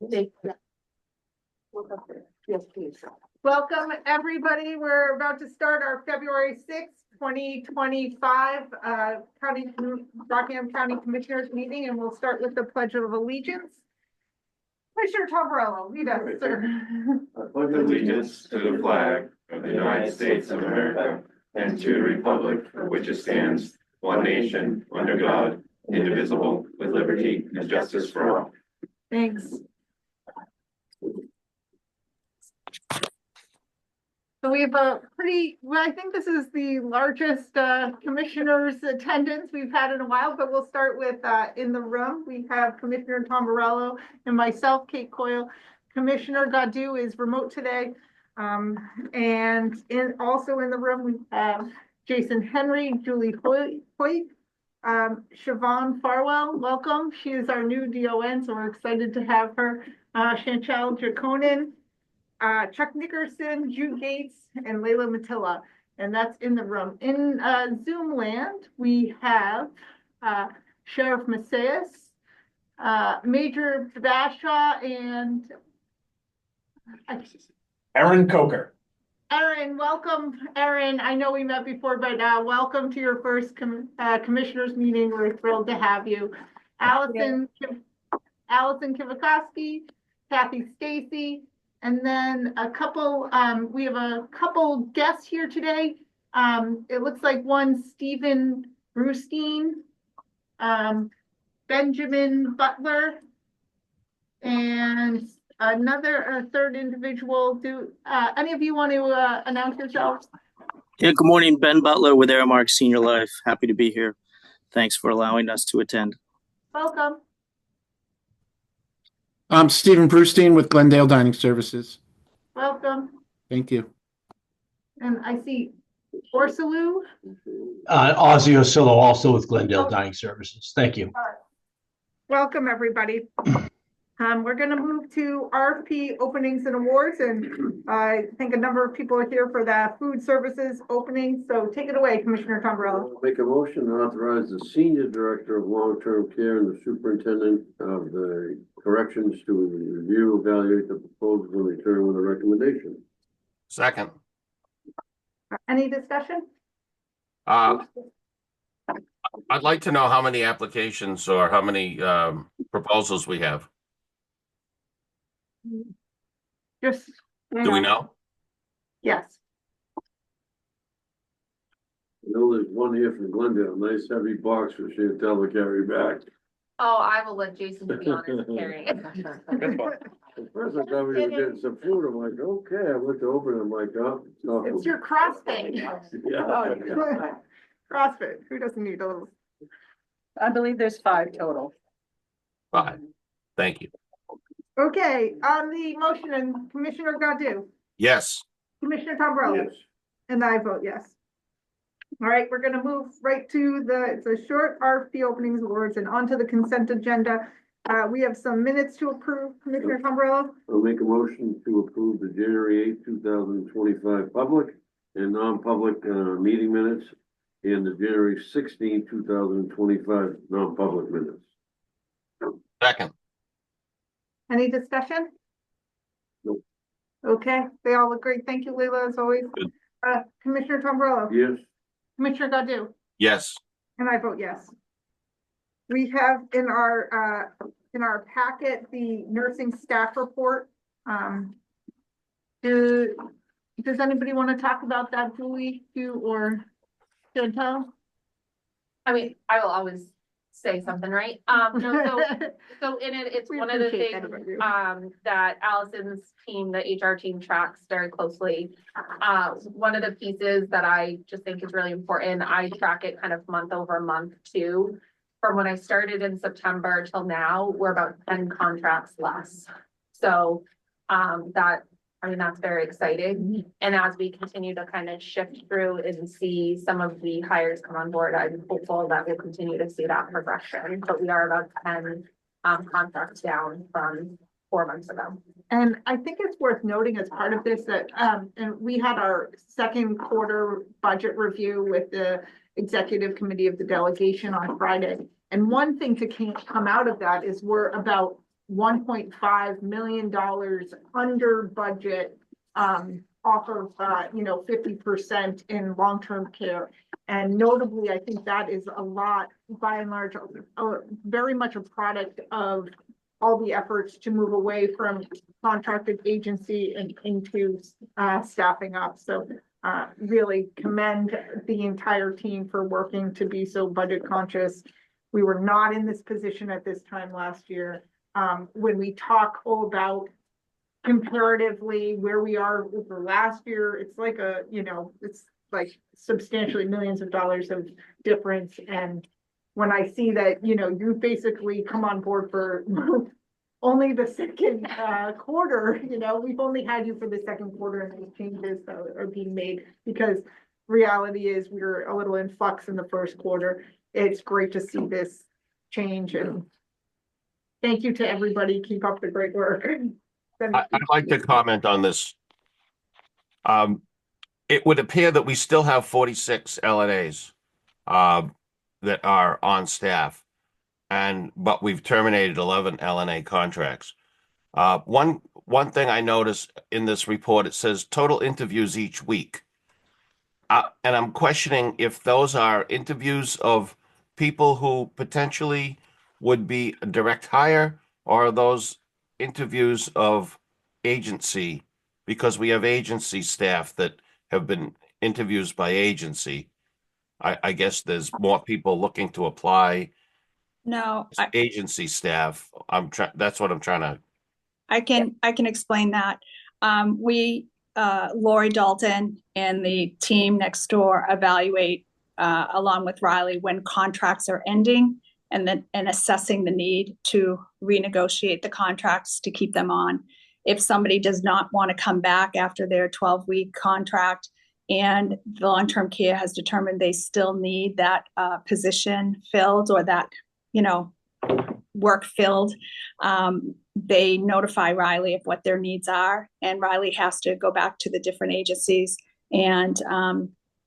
Yes, please. Welcome, everybody. We're about to start our February 6th, 2025 Rockingham County Commissioners meeting, and we'll start with the Pledge of Allegiance. Commissioner Tombrello, lead us, sir. I pledge allegiance to the flag of the United States of America and to the republic for which it stands, one nation, under God, indivisible, with liberty and justice for all. Thanks. So we have a I think this is the largest commissioners attendance we've had in a while, but we'll start with in the room. We have Commissioner Tombrello and myself, Kate Coyle. Commissioner Gaudu is remote today. And also in the room, we have Jason Henry, Julie Hoyt, Siobhan Farwell, welcome. She is our new DON, so we're excited to have her. Chantal Jaconin, Chuck Nickerson, Jude Gates, and Layla Matilla, and that's in the room. In Zoom land, we have Sheriff Macias, Major Bashaw, and Aaron Coker. Aaron, welcome, Aaron. I know we met before, but welcome to your first commissioners meeting. We're thrilled to have you. Allison Kivakowski, Kathy Stacy, and then we have a couple guests here today. It looks like one, Stephen Brustein, Benjamin Butler, and a third individual. Do any of you want to announce yourselves? Yeah, good morning, Ben Butler with Aramark Senior Life. Happy to be here. Thanks for allowing us to attend. Welcome. I'm Stephen Brustein with Glendale Dining Services. Welcome. Thank you. And I see Orsalu. Ozzy Osillo, also with Glendale Dining Services. Thank you. Welcome, everybody. We're going to move to RFP openings and awards, and I think a number of people are here for the food services opening. So take it away, Commissioner Tombrello. I'll make a motion to authorize the Senior Director of Long-Term Care and the Superintendent of the Corrections to review, evaluate the proposal, and return with a recommendation. Second. Any discussion? I'd like to know how many applications or how many proposals we have. Just Do we know? Yes. I know there's one here from Glendale, nice heavy box for Chantel to carry back. Oh, I will let Jason be honest carrying it. At first I thought we were getting some food, I'm like, okay, I went to open it, I'm like, oh. It's your CrossFit. Yeah. CrossFit. Who doesn't need a little? I believe there's 5 total. 5. Thank you. Okay, on the motion, and Commissioner Gaudu, Yes. Commissioner Tombrello, Yes. and I vote yes. All right, we're going to move right to it's a short RFP openings awards and onto the consent agenda. We have some minutes to approve, Commissioner Tombrello. I'll make a motion to approve the January 8th, 2025 public and non-public meeting minutes and the January 16th, 2025 non-public minutes. Second. Any discussion? Nope. Okay, they all look great. Thank you, Leila, as always. Good. Commissioner Tombrello. Yes. Commissioner Gaudu. Yes. And I vote yes. We have in our packet the nursing staff report. Does anybody want to talk about that, Julie, you or Chantal? I mean, I will always say something, right? So in it, it's We one of the appreciate things that about you. that Allison's team, the HR team, tracks very closely. One of the pieces that I just think is really important, I track it kind of month over month too. From when I started in September till now, we're about 10 contracts less. So that's very exciting. And as we continue to kind of shift through and see some of the hires come on board, I'm hopeful that we'll continue to see that progression. But we are about 10 contracts down from 4 months ago. And I think it's worth noting as part of this that, and we had our second quarter budget review with the executive committee of the delegation on Friday. And one thing to come out of that is we're about $1.5 million under budget, off of, 50% in long-term care. And notably, I think that is a lot, by and large, very much a product of all the efforts to move away from contracted agency and into staffing up. So really commend the entire team for working to be so budget conscious. We were not in this position at this time last year. When we talk all about comparatively where we are over last year, it's like it's like substantially millions of dollars of difference. And when I see that, you basically come on board for only the second quarter, we've only had you for the second quarter, and these changes are being made because reality is we're a little in flux in the first quarter. It's great to see this change, and thank you to everybody. Keep up the great work. I'd like to comment on this. It would appear that we still have 46 LNAs that are on staff, but we've terminated 11 LNA contracts. One thing I noticed in this report, it says total interviews each week. And I'm questioning if those are interviews of people who potentially would be a direct hire, or are those interviews of agency, because we have agency staff that have been interviews by agency. I guess there's more people looking to apply. No, Agency staff. That's what I'm trying to. I can explain that. Lori Dalton and the team next door evaluate along with Riley when contracts are ending, and assessing the need to renegotiate the contracts to keep them on. If somebody does not want to come back after their 12-week contract and the long-term care has determined they still need that position filled, or that, work filled, they notify Riley of what their needs are, and Riley has to go back to the different agencies and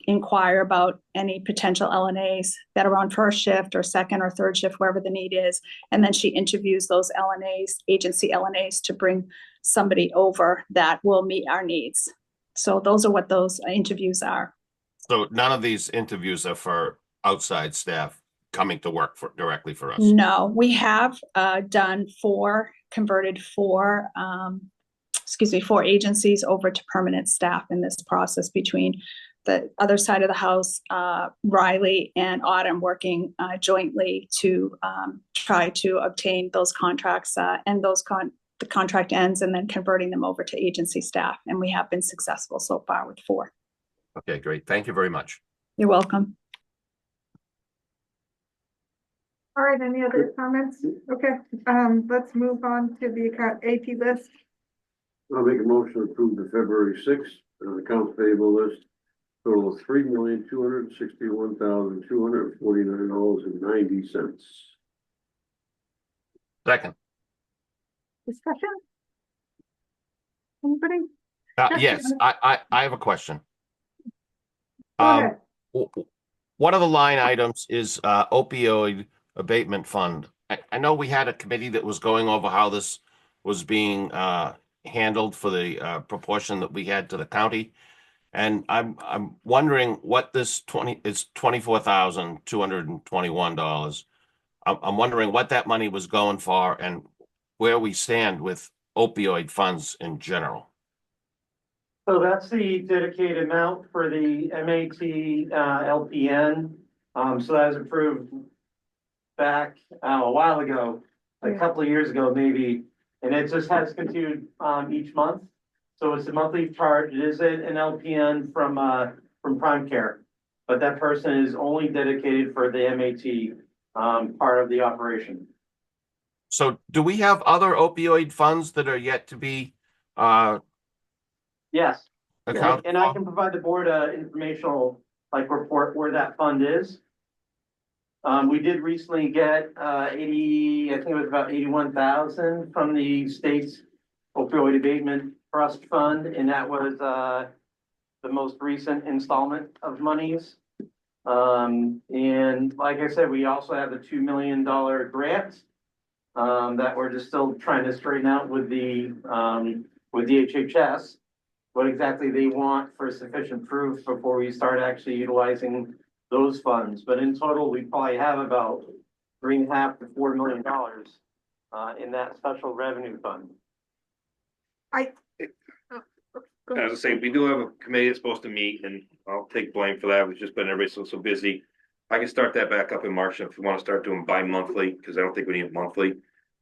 inquire about any potential LNAs that are on first shift or second or third shift, wherever the need is. And then she interviews those LNAs, agency LNAs, to bring somebody over that will meet our needs. So those are what those interviews are. So none of these interviews are for outside staff coming to work directly for us? No, we have converted four agencies over to permanent staff in this process, between the other side of the house, Riley and Autumn working jointly to try to obtain those contracts, and the contract ends, and then converting them over to agency staff. And we have been successful so far with 4. Okay, great. Thank you very much. You're welcome. All right, any other comments? Okay, let's move on to the AP list. I'll make a motion to approve the February 6th accounts payable list. Total of $3,261,249.90. Second. Discussion? Anybody? Yes, I have a question. Go ahead. One of the line items is opioid abatement fund. I know we had a committee that was going over how this was being handled for the proportion that we had to the county. And I'm wondering what this is $24,221. I'm wondering what that money was going for and where we stand with opioid funds in general. So that's the dedicated amount for the MAT LPN. So that was approved back a while ago, a couple of years ago maybe, and it just has continued each month. So it's a monthly charge. It is an LPN from Prime Care, but that person is only dedicated for the MAT part of the operation. So do we have other opioid funds that are yet to be Yes, accounted and I can provide the board informational report where that fund is. We did recently get I think it was about 81,000 from the state's opioid abatement trust fund, and that was the most recent installment of monies. And like I said, we also have the $2 million grant that we're just still trying to straighten out with the HHS. What exactly they want for sufficient proof before we start actually utilizing those funds. But in total, we probably have about $3.5 to $4 million in that special revenue fund. As I say, we do have a committee that's supposed to meet, and I'll take blame for that. We've just been, everybody's so busy. I can start that back up in March if we want to start doing bi-monthly, because I don't think we need it monthly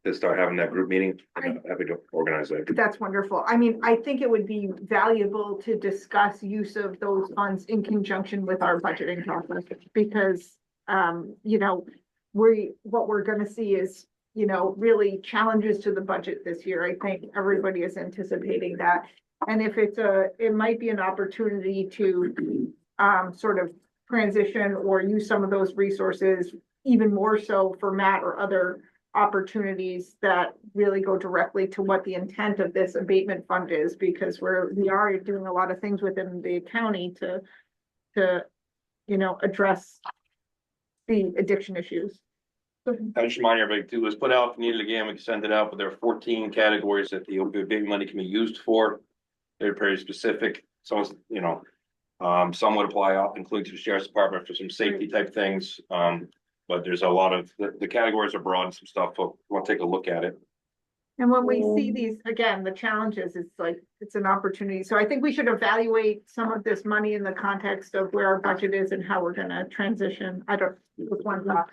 to start having that group meeting. I'm happy to organize that. That's wonderful. I mean, I think it would be valuable to discuss use of those funds in conjunction with our budgeting process because, you know, what we're gonna see is, you know, really challenges to the budget this year. I think everybody is anticipating that. And if it might be an opportunity to, sort of transition or use some of those resources even more so for Matt or other opportunities that really go directly to what the intent of this abatement fund is, because we are doing a lot of things within the county to, you know, address the addiction issues. I just remind everybody too, let's put out, if you need it again, we can send it out, but there are 14 categories that the opioid abatement money can be used for. They're very specific. So, you know, some would apply up, including to the sheriff's department for some safety type things. But there's a lot of, the categories are broad and some stuff, so we'll take a look at it. And when we see these, again, the challenges, it's like, it's an opportunity. So I think we should evaluate some of this money in the context of where our budget is and how we're gonna transition. With one thought.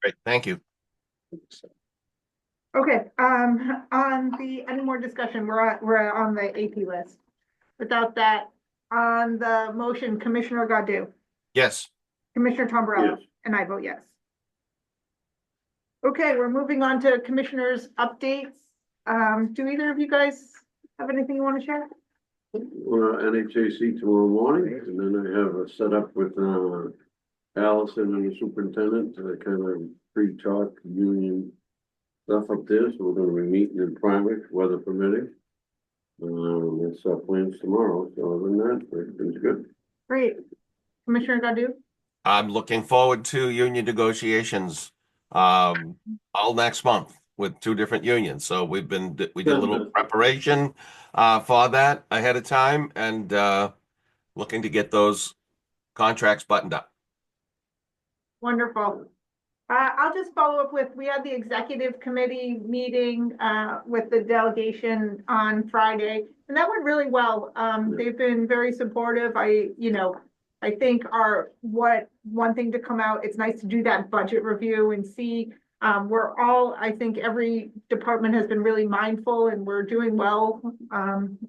Great, thank you. Okay, any more discussion? We're on the AP list. Without that, on the motion, Commissioner Godu, Yes, Commissioner Tombrello, Yes. and I vote yes. Okay, we're moving on to commissioners' updates. Do either of you guys have anything you want to share? NHAC tomorrow morning, and then I have a setup with, Allison and the superintendent to kind of pre-talk union stuff up there, so we're gonna be meeting in private, weather permitting. That's our plans tomorrow, so other than that, everything's good. Great. Commissioner Godu? I'm looking forward to union negotiations all next month with two different unions. So we did a little preparation for that ahead of time and looking to get those contracts buttoned up. Wonderful. I'll just follow up with, we had the executive committee meeting with the delegation on Friday, and that went really well. They've been very supportive. I think one thing to come out, it's nice to do that budget review and see, I think every department has been really mindful and we're doing well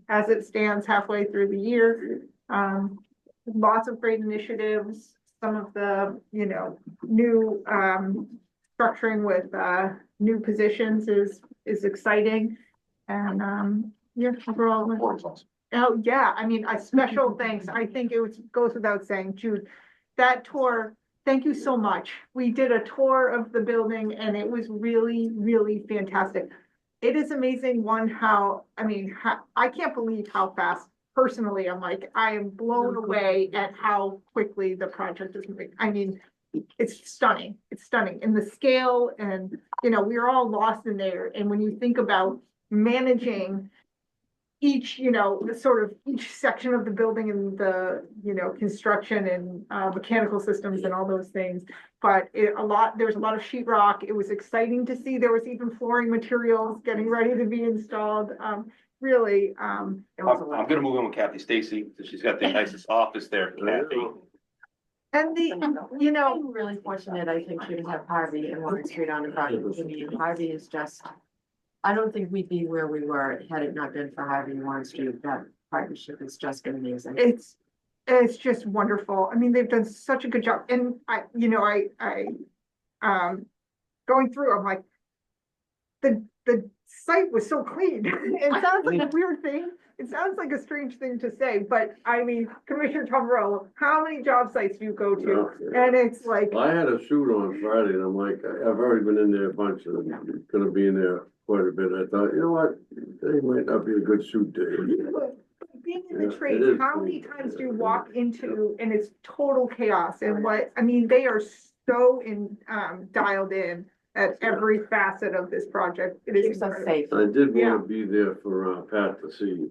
as it stands halfway through the year. Lots of great initiatives. Some of the, you know, new structuring with new positions is exciting. And yeah, overall. Oh, yeah, I mean, a special thanks. I think goes without saying, Jude, that tour, thank you so much. We did a tour of the building and it was really, really fantastic. It is amazing I can't believe how fast. Personally, I am blown away at how quickly the project is moving. I mean, it's stunning. It's stunning. And the scale and, you know, we're all lost in there. And when you think about managing each, you know, each section of the building and the, you know, construction and mechanical systems and all those things. But there's a lot of sheetrock. It was exciting to see. There was even flooring materials getting ready to be installed. Really, I'm gonna move in with Kathy Stacy, she's got the nicest office there, Kathy. and you know, I'm really fortunate, I think, to have Harvey and Warren Street on the project. I mean, Harvey is just, I don't think we'd be where we were had it not been for Harvey and Warren Street. That partnership has just been amazing. It's just wonderful. I mean, they've done such a good job. And I going through, I'm like, the site was so clean. It sounds like a weird thing. It sounds like a strange thing to say, but I mean, Commissioner Tombrello, how many job sites do you go to? And it's like. I had a shoot on Friday and I'm like, I've already been in there a bunch and I'm gonna be in there quite a bit. I thought, you know what, today might not be a good shoot day. Being in the trades, how many times do you walk into and it's total chaos? And they are so dialed in at every facet of this project. It is Keeps us incredible. safe. I did Yeah. want to be there for, Pat to see,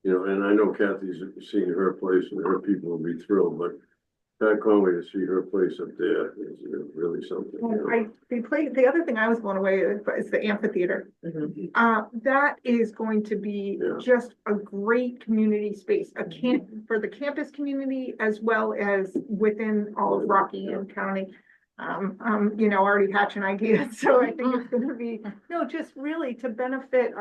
you know, and I know Kathy's seeing her place and her people will be thrilled, but Pat Conway to see her place up there is really something. you know. The other thing I was blown away with is the amphitheater. Mhm. That is going to be Yeah. just a great community space, a camp for the campus community as well as within all of Rockingham County. You know, already hatching ideas, so I think it's gonna be, no, just really to benefit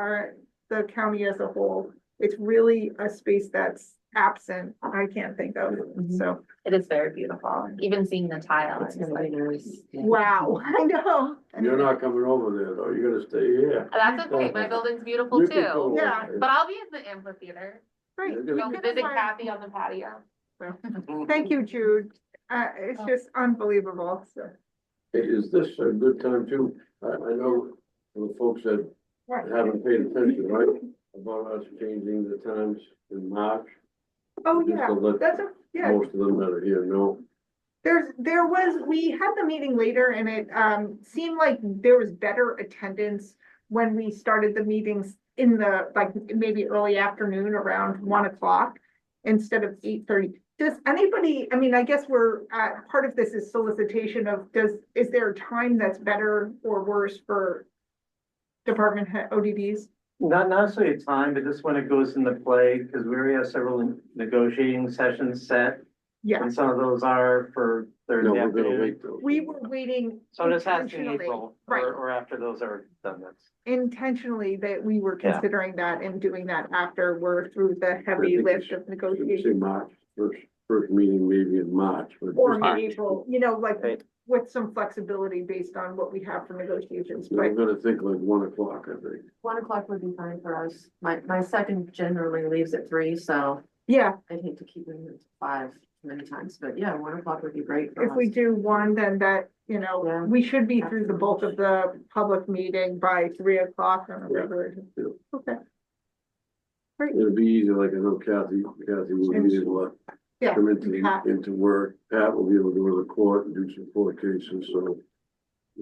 the county as a whole. It's really a space that's absent, I can't think of, so, It is very beautiful, even seeing the tile. It's gonna be nice. Yeah. wow, I know. You're not coming over there though, you're gonna stay here. That's okay, my building's beautiful You can go too, Yeah. over but I'll be in the amphitheater. Great. You're Go gonna- We visit could've Kathy on the patio. Thank you, Jude. It's just unbelievable, so. Hey, is this a good time too? I know the folks that haven't paid attention, right? About us changing the times in March. Oh, Just yeah, to let that's a, yeah. Most of them that are here know. We had the meeting later and it seemed like there was better attendance when we started the meetings in the, like, maybe early afternoon around 1 o'clock instead of 8:30. Does anybody, I mean, I guess part of this is solicitation of, is there a time that's better or worse for department head ODDs? Not necessarily a time, but just when it goes into play, because we already have several negotiating sessions set, Yeah, and some of those are for No, Thursday we're gonna afternoon. wait though. we were waiting So just asking intentionally, April, right. or after those are done, that's. intentionally that we were Yeah. considering that and doing that after we're through the I heavy think lift we of Say negotiations. March, first meeting maybe in March, but. Or March. April, you know, like Right. with some flexibility based on what we have for negotiations, I'm but gonna think like 1 o'clock, I think. 1 o'clock would be fine for us. My second generally leaves at 3, so yeah, I'd hate to keep it at 5 many times, but yeah, 1 o'clock would be great for if we us. do one, then that, you know, Yeah. we should be through the bulk of the public meeting by 3 o'clock on a regular. Yeah. Okay, It'll be easy, like I know Kathy will be able to yeah. come into, Pat. into work. Pat will be able to go to the court and do some court cases, so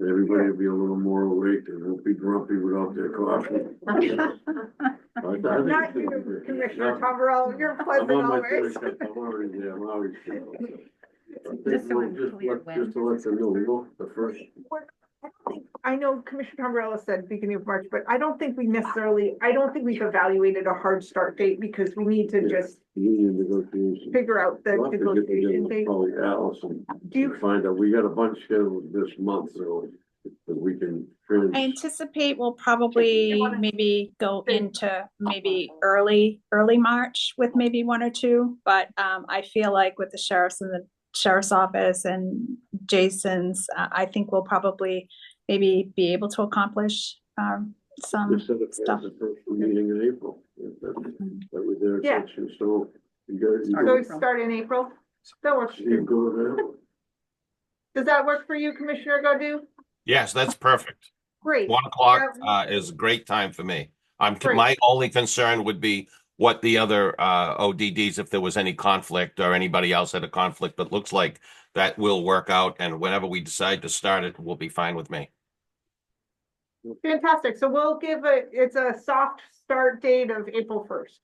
everybody will be a little more awake and won't be grumpy without their coffee. I think Not it's gonna be you, good. Commissioner No, Tombrello, you're I'm pleasant on my always. third cup, I'm already there, I'm always. Just so I'm clear, Just to let them know, the first. I know Commissioner Tombrello said beginning of March, but I don't think we've evaluated a hard start date because we need to Yeah. just Union negotiations. figure out the We'll have to get negotiation together with date. Probably Allison, Do you- to find out, we got a bunch scheduled this month, so that we can. I anticipate we'll probably maybe go into maybe early March with maybe one or two, but I feel like with the sheriff's and the sheriff's office and Jason's, I think we'll probably maybe be able to accomplish some Just set it stuff. for the first meeting in April, if that was their Yeah. intention, so you guys. So start in April? That works. You go there. Does that work for you, Commissioner Godu? Yes, that's perfect. Great. 1 o'clock is a great time for me. Great. My only concern would be what the other ODDs, if there was any conflict or anybody else had a conflict, but looks like that will work out, and whenever we decide to start it, will be fine with me. Fantastic. So we'll it's a soft start date of April 1st.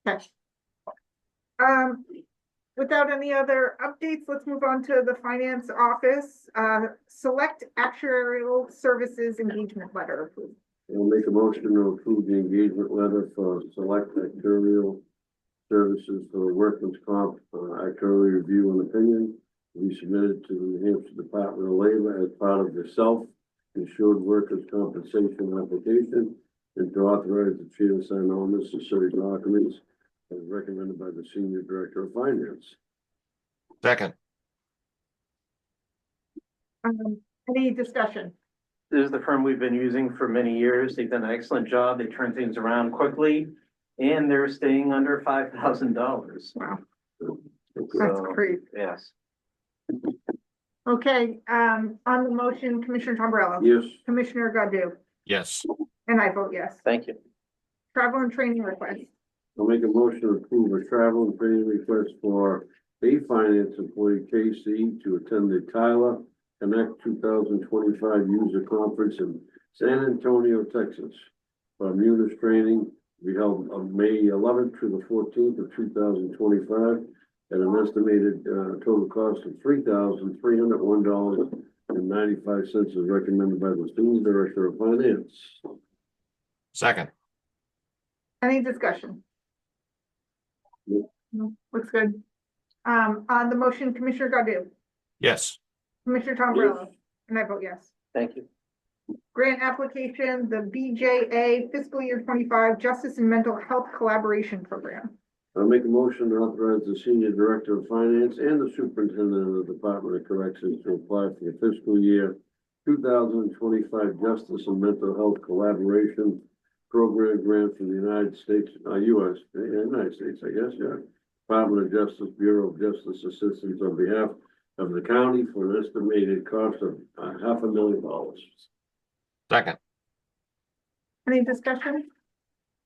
Okay. Without any other updates, let's move on to the finance office, select actuarial services engagement letter. I'll make a motion to approve the engagement letter for select actuarial services for workman's comp, actuarial review and opinion. We submitted to the New Hampshire Department of Labor as part of the self-insured workers' compensation application, and to authorize the chair to sign all necessary documents as recommended by the Senior Director of Finance. Second, Any discussion? This is the firm we've been using for many years. They've done an excellent job. They turn things around quickly, and they're staying under $5,000. Wow, Okay. that's So, great. yes. Okay, on the motion, Commissioner Tombrello. Yes, Commissioner Godu, yes. and I vote yes. Thank you. Travel and training request. I'll make a motion to approve a travel and training request for a finance employee KC to attend the Tyler Connect 2025 User Conference in San Antonio, Texas. Munis training be held on May 11th to the 14th of 2025 at an estimated total cost of $3,301.95 as recommended by the Senior Director of Finance. Second. Any discussion? Nope. No, looks good. On the motion, Commissioner Godu, Yes. Commissioner Tom Morello, and I vote yes. Thank you. Grant application, the BJA fiscal year 25 Justice and Mental Health Collaboration Program. I'll make a motion to authorize the Senior Director of Finance and the Superintendent of the Department of Corrections to apply for the fiscal year 2025 Justice and Mental Health Collaboration Program grant from the United States, United States, I guess, yeah. Department of Justice, Bureau of Justice Assistance on behalf of the county for an estimated cost of $500,000. Second. Any discussion?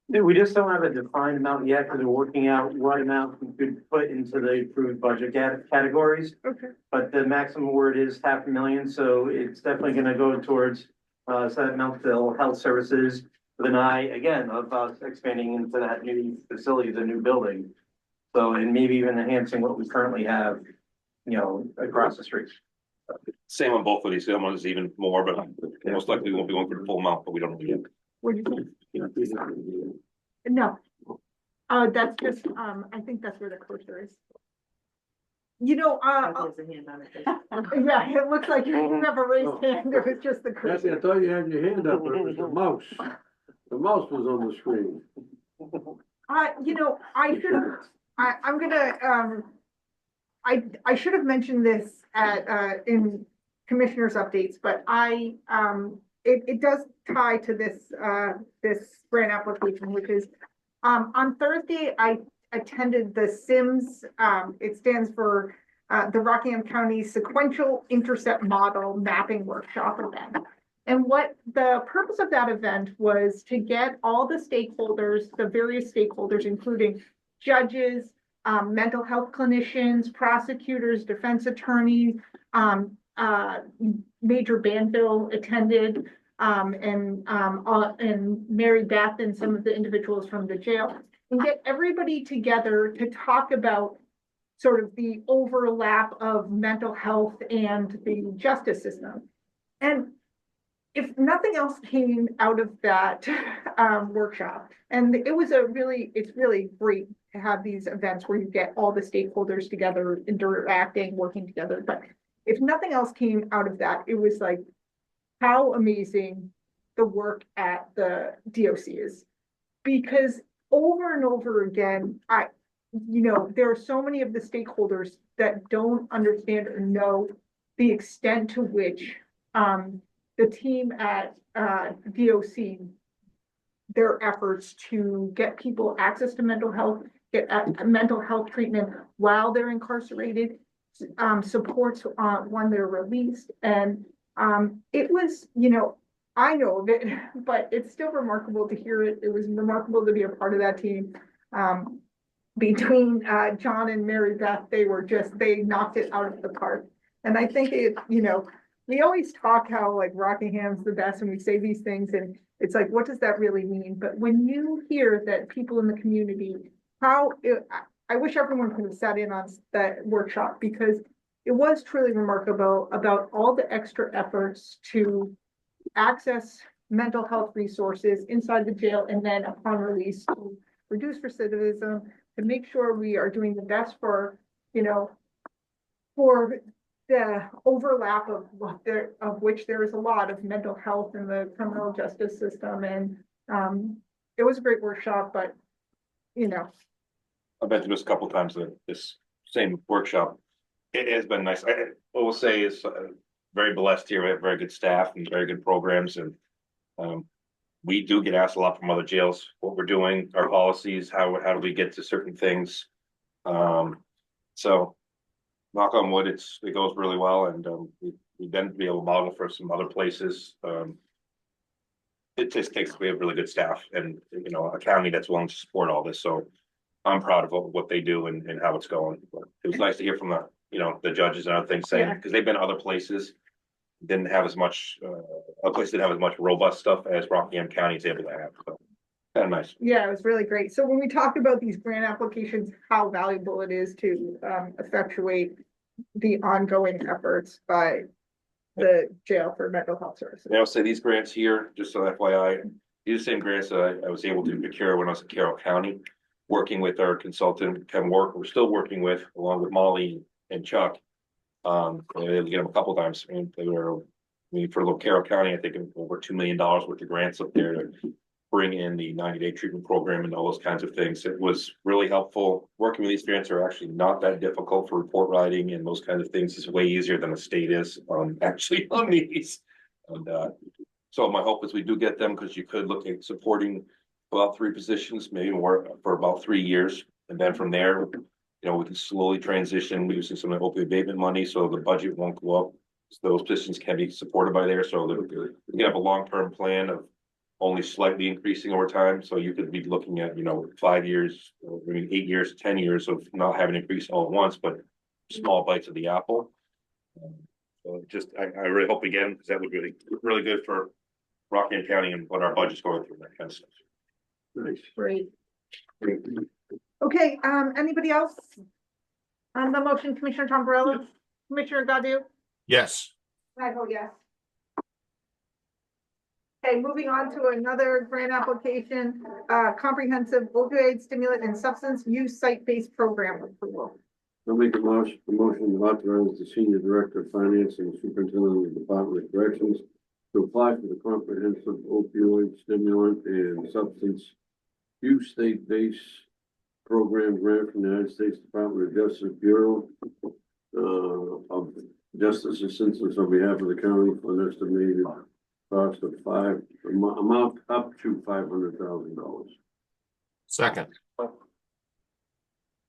We just don't have a defined amount yet because we're working out what amount we could put into the approved budget categories. Okay. But the maximum word is $500,000, so it's definitely gonna go towards Senate Melville Health Services with an eye, again, of us expanding into that new facility, the new building. So, and maybe even enhancing what we currently have, you know, across the street. Same on both of these. The other one is even more, but most likely we won't be going for the full amount, but we don't know yet. What do you think? No. That's just, I think that's where the cursor is. You know, There's a hand on it. yeah, it looks like you have a raised hand, it was just the Kathy, I cursor. thought you had your hand up, but it was the mouse. The mouse was on the screen. You know, I'm gonna, I should have mentioned this at, in commissioners updates, but it does tie to this, this grant application, which is, on Thursday, I attended the SIMS, it stands for, the Rockingham County Sequential Intercept Model Mapping Workshop event. And what the purpose of that event was to get all the stakeholders, the various stakeholders, including judges, mental health clinicians, prosecutors, defense attorneys, Major Banville attended, and Mary Beth and some of the individuals from the jail, and get everybody together to talk about sort of the overlap of mental health and the justice system. And if nothing else came out of that workshop, and it's really great to have these events where you get all the stakeholders together, interacting, working together. But if nothing else came out of that, it was like how amazing the work at the DOC is. Because over and over again, there are so many of the stakeholders that don't understand or know the extent to which the team at DOC, their efforts to get people access to mental health, get mental health treatment while they're incarcerated, supports when they're released. And it was, I know of it, but it's still remarkable to hear it. It was remarkable to be a part of that team. Between John and Mary Beth, they knocked it out of the park. And I think we always talk how like Rockingham's the best and we say these things and it's like, what does that really mean? But when you hear that people in the community, I wish everyone could have sat in on that workshop because it was truly remarkable about all the extra efforts to access mental health resources inside the jail and then upon release to reduce recidivism, to make sure we are doing the best for the overlap of which there is a lot of mental health in the criminal justice system. And it was a great workshop, but I've been to this a couple of times, this same workshop. It has been nice. I will say is very blessed here. We have very good staff and very good programs. And we do get asked a lot from other jails, what we're doing, our policies, how do we get to certain things. So knock on wood, it goes really well. And we've been to be able to model for some other places. It just we have really good staff and, a county that's willing to support all this. So I'm proud of what they do and how it's going. But it was nice to hear from the judges and other things saying, because they've been other places didn't have as much, a place didn't have as much robust stuff as Rockingham County is able to have, so. Kind of nice. Yeah, it was really great. So when we talk about these grant applications, how valuable it is to effectuate the ongoing efforts by the jail for mental health services. And I'll say these grants here, just so FYI, these are the same grants that I was able to procure when I was in Carroll County, working with our consultant, Kevin Work, we're still working with, along with Molly and Chuck. And we were able to get them a couple times, and they were, I mean, for little Carroll County, I think over $2 million worth of grants up there to bring in the 90-day treatment program and all those kinds of things. It was really helpful. Working with these grants are actually not that difficult for report writing and those kinds of things. It's way easier than the state is actually on these. And so my hope is we do get them, because you could look at supporting about 3 positions, maybe more, for about 3 years. And then from there, you know, we can slowly transition using some of the opioid abatement money, so the budget won't go up. So those positions can be supported by there, so that we can have a long-term plan of only slightly increasing over time. So you could be looking at, you know, 5 years, I mean, 8 years, 10 years of not having an increase all at once, but small bites of the apple. So just, I really hope again, because that would be really good for Rockingham County and what our budget's going through, that kind of stuff. Nice. Great. Okay, anybody else? On the motion, Commissioner Tombrello, Commissioner Godu? Yes. I vote yes. Okay, moving on to another grant application, comprehensive opioid stimulant and substance use site-based program approval. I'll make a motion to authorize the Senior Director of Finance and Superintendent of the Department of Corrections to apply for the comprehensive opioid stimulant and substance use state-based program grant from the United States Department of Justice Bureau of Justice Assistance on behalf of the county for an estimated cost of amount up to $500,000. Second.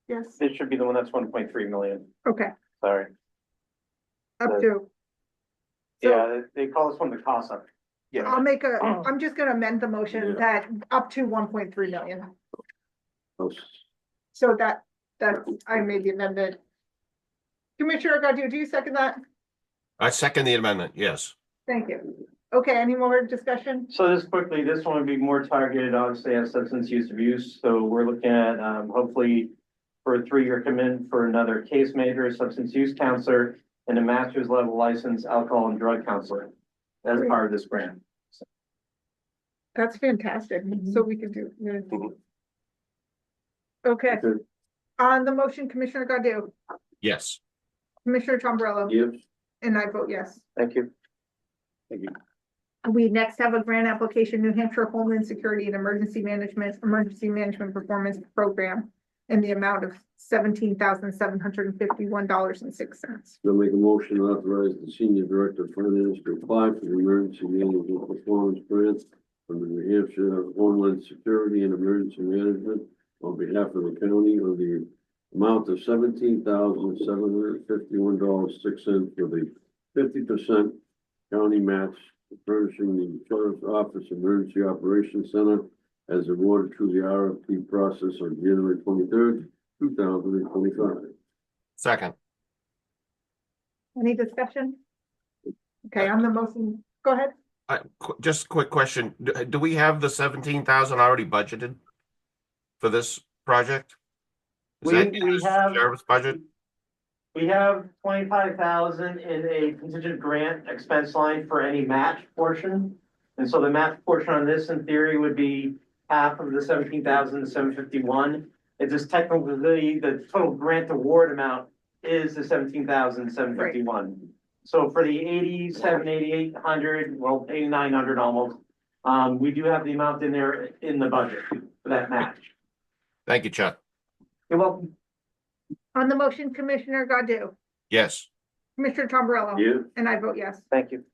Yes, It should be the one that's 1.3 million, okay, sorry. up to. So Yeah, they call this one the CASA. Yeah. I'll make I'm just gonna amend the motion that up to 1.3 million. So that I made the amendment. Commissioner Godu, do you second that? I second the amendment, yes. Thank you. Okay, any more discussion? So just quickly, this one would be more targeted, obviously, on substance use abuse. So we're looking at, hopefully for a 3-year commitment for another case major, substance use counselor, and a master's level licensed alcohol and drug counselor as part of this grant. That's fantastic. So we can do. Okay, on the motion, Commissioner Godu, Yes. Commissioner Tombrello. Yes. And I vote yes. Thank you. Thank you. We next have a grant application, New Hampshire Homeland Security and Emergency Management Performance Program in the amount of $17,751.06. I'll make a motion to authorize the Senior Director of Finance to apply for the Emergency Management Performance Grant from the New Hampshire Homeland Security and Emergency Management on behalf of the county of the amount of $17,751.06 for the 50% county match furnishing the Sheriff's Office Emergency Operations Center as awarded through the RFP process on January 23rd, 2025. Second. Any discussion? Okay, on the motion, go ahead. Just a quick question. Do we have the 17,000 already budgeted for this project? Is that in We the have- Sheriff's budget? We have 25,000 in a contingent grant expense line for any match portion. And so the match portion on this in theory would be half of the 17,751. It's just technically the total grant award amount is the 17,751. So for the 8,800, well, 8,900 almost, we do have the amount in there in the budget for that match. Thank you, Chuck. You're welcome. On the motion, Commissioner Godu, Yes. Commissioner Tombrello. Yes. And I vote yes. Thank you.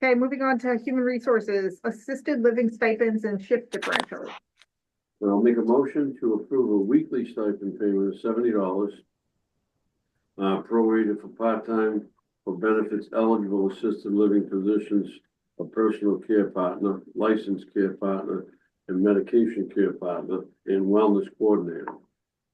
Okay, moving on to Human Resources, assisted living stipends and shift differentials. I'll make a motion to approve a weekly stipend payment of $70, prorated for part-time for benefits eligible assisted living positions, a personal care partner, licensed care partner, and medication care partner, and wellness coordinator,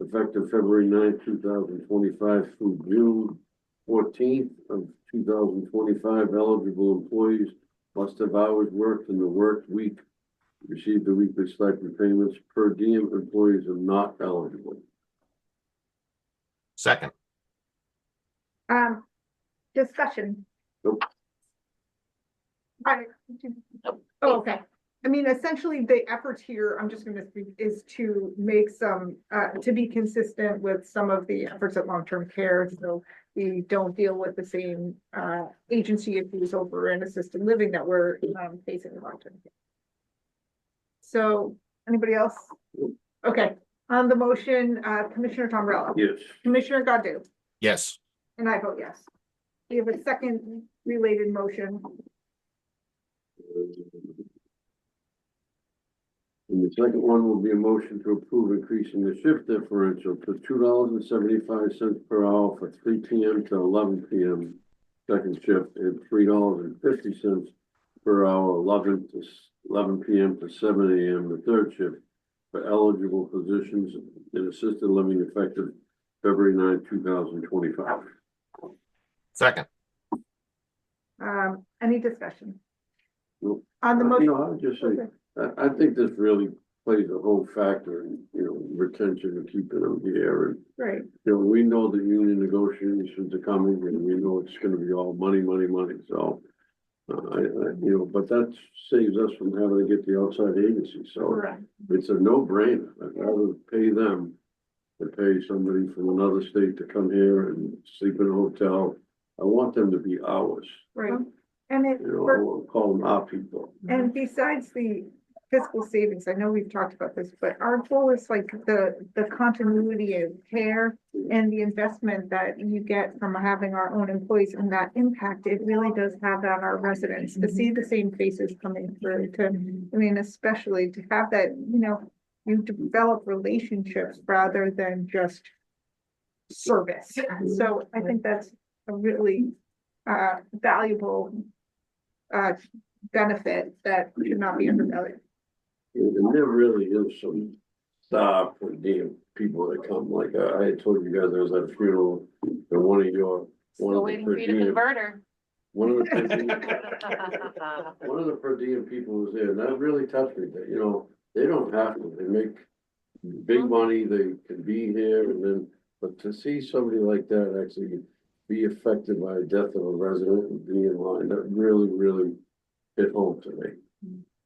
effective February 9th, 2025 through June 14th of 2025, eligible employees must have hours worked in the work week. Receive the weekly stipend payments. Per diem employees are not eligible. Second. Discussion. Nope. Oh, okay. I mean, essentially, the efforts here, I'm just gonna speak, is to make some, to be consistent with some of the efforts at long-term care, so we don't deal with the same, agency issues over in assisted living that we're, facing in long-term care. So, anybody else? Okay, on the motion, Commissioner Tombrello. Yes. Commissioner Godu, Yes. and I vote yes. We have a second related motion. And the second one will be a motion to approve increasing the shift differential to $2.75 per hour for 3 p.m. to 11 p.m. second shift, and $3.50 per hour 11 p.m. to 7 a.m. the third shift for eligible positions in assisted living effective February 9, 2025. Second. Any discussion? Nope. On the motion? I would just say, I think this really plays a whole factor in, retention and keeping them here. And, Right, we know the union negotiations are coming and we know it's gonna be all money. So, but that saves us from having to get the outside agency. So correct. it's a no-brainer. I'd rather pay them than pay somebody from another state to come here and sleep in a hotel. I want them to be ours. Right. And it, We'll call them our people. and besides the fiscal savings, I know we've talked about this, but our goal is like the continuity of care and the investment that you get from having our own employees and that impact it really does have on our residents to see the same faces coming through especially to have that, you develop relationships rather than just service. So I think that's a really valuable benefit that should not be undervalued. And there really is some star per diem people that come, like, I had told you guys, I was at a funeral, and one of the Waiting for per you to diem, convert her. one of the per diem people was there, and that really touched me, that, they don't have to, they make big money, they can be here, but to see somebody like that actually be affected by the death of a resident and be in line, that really hit home to me.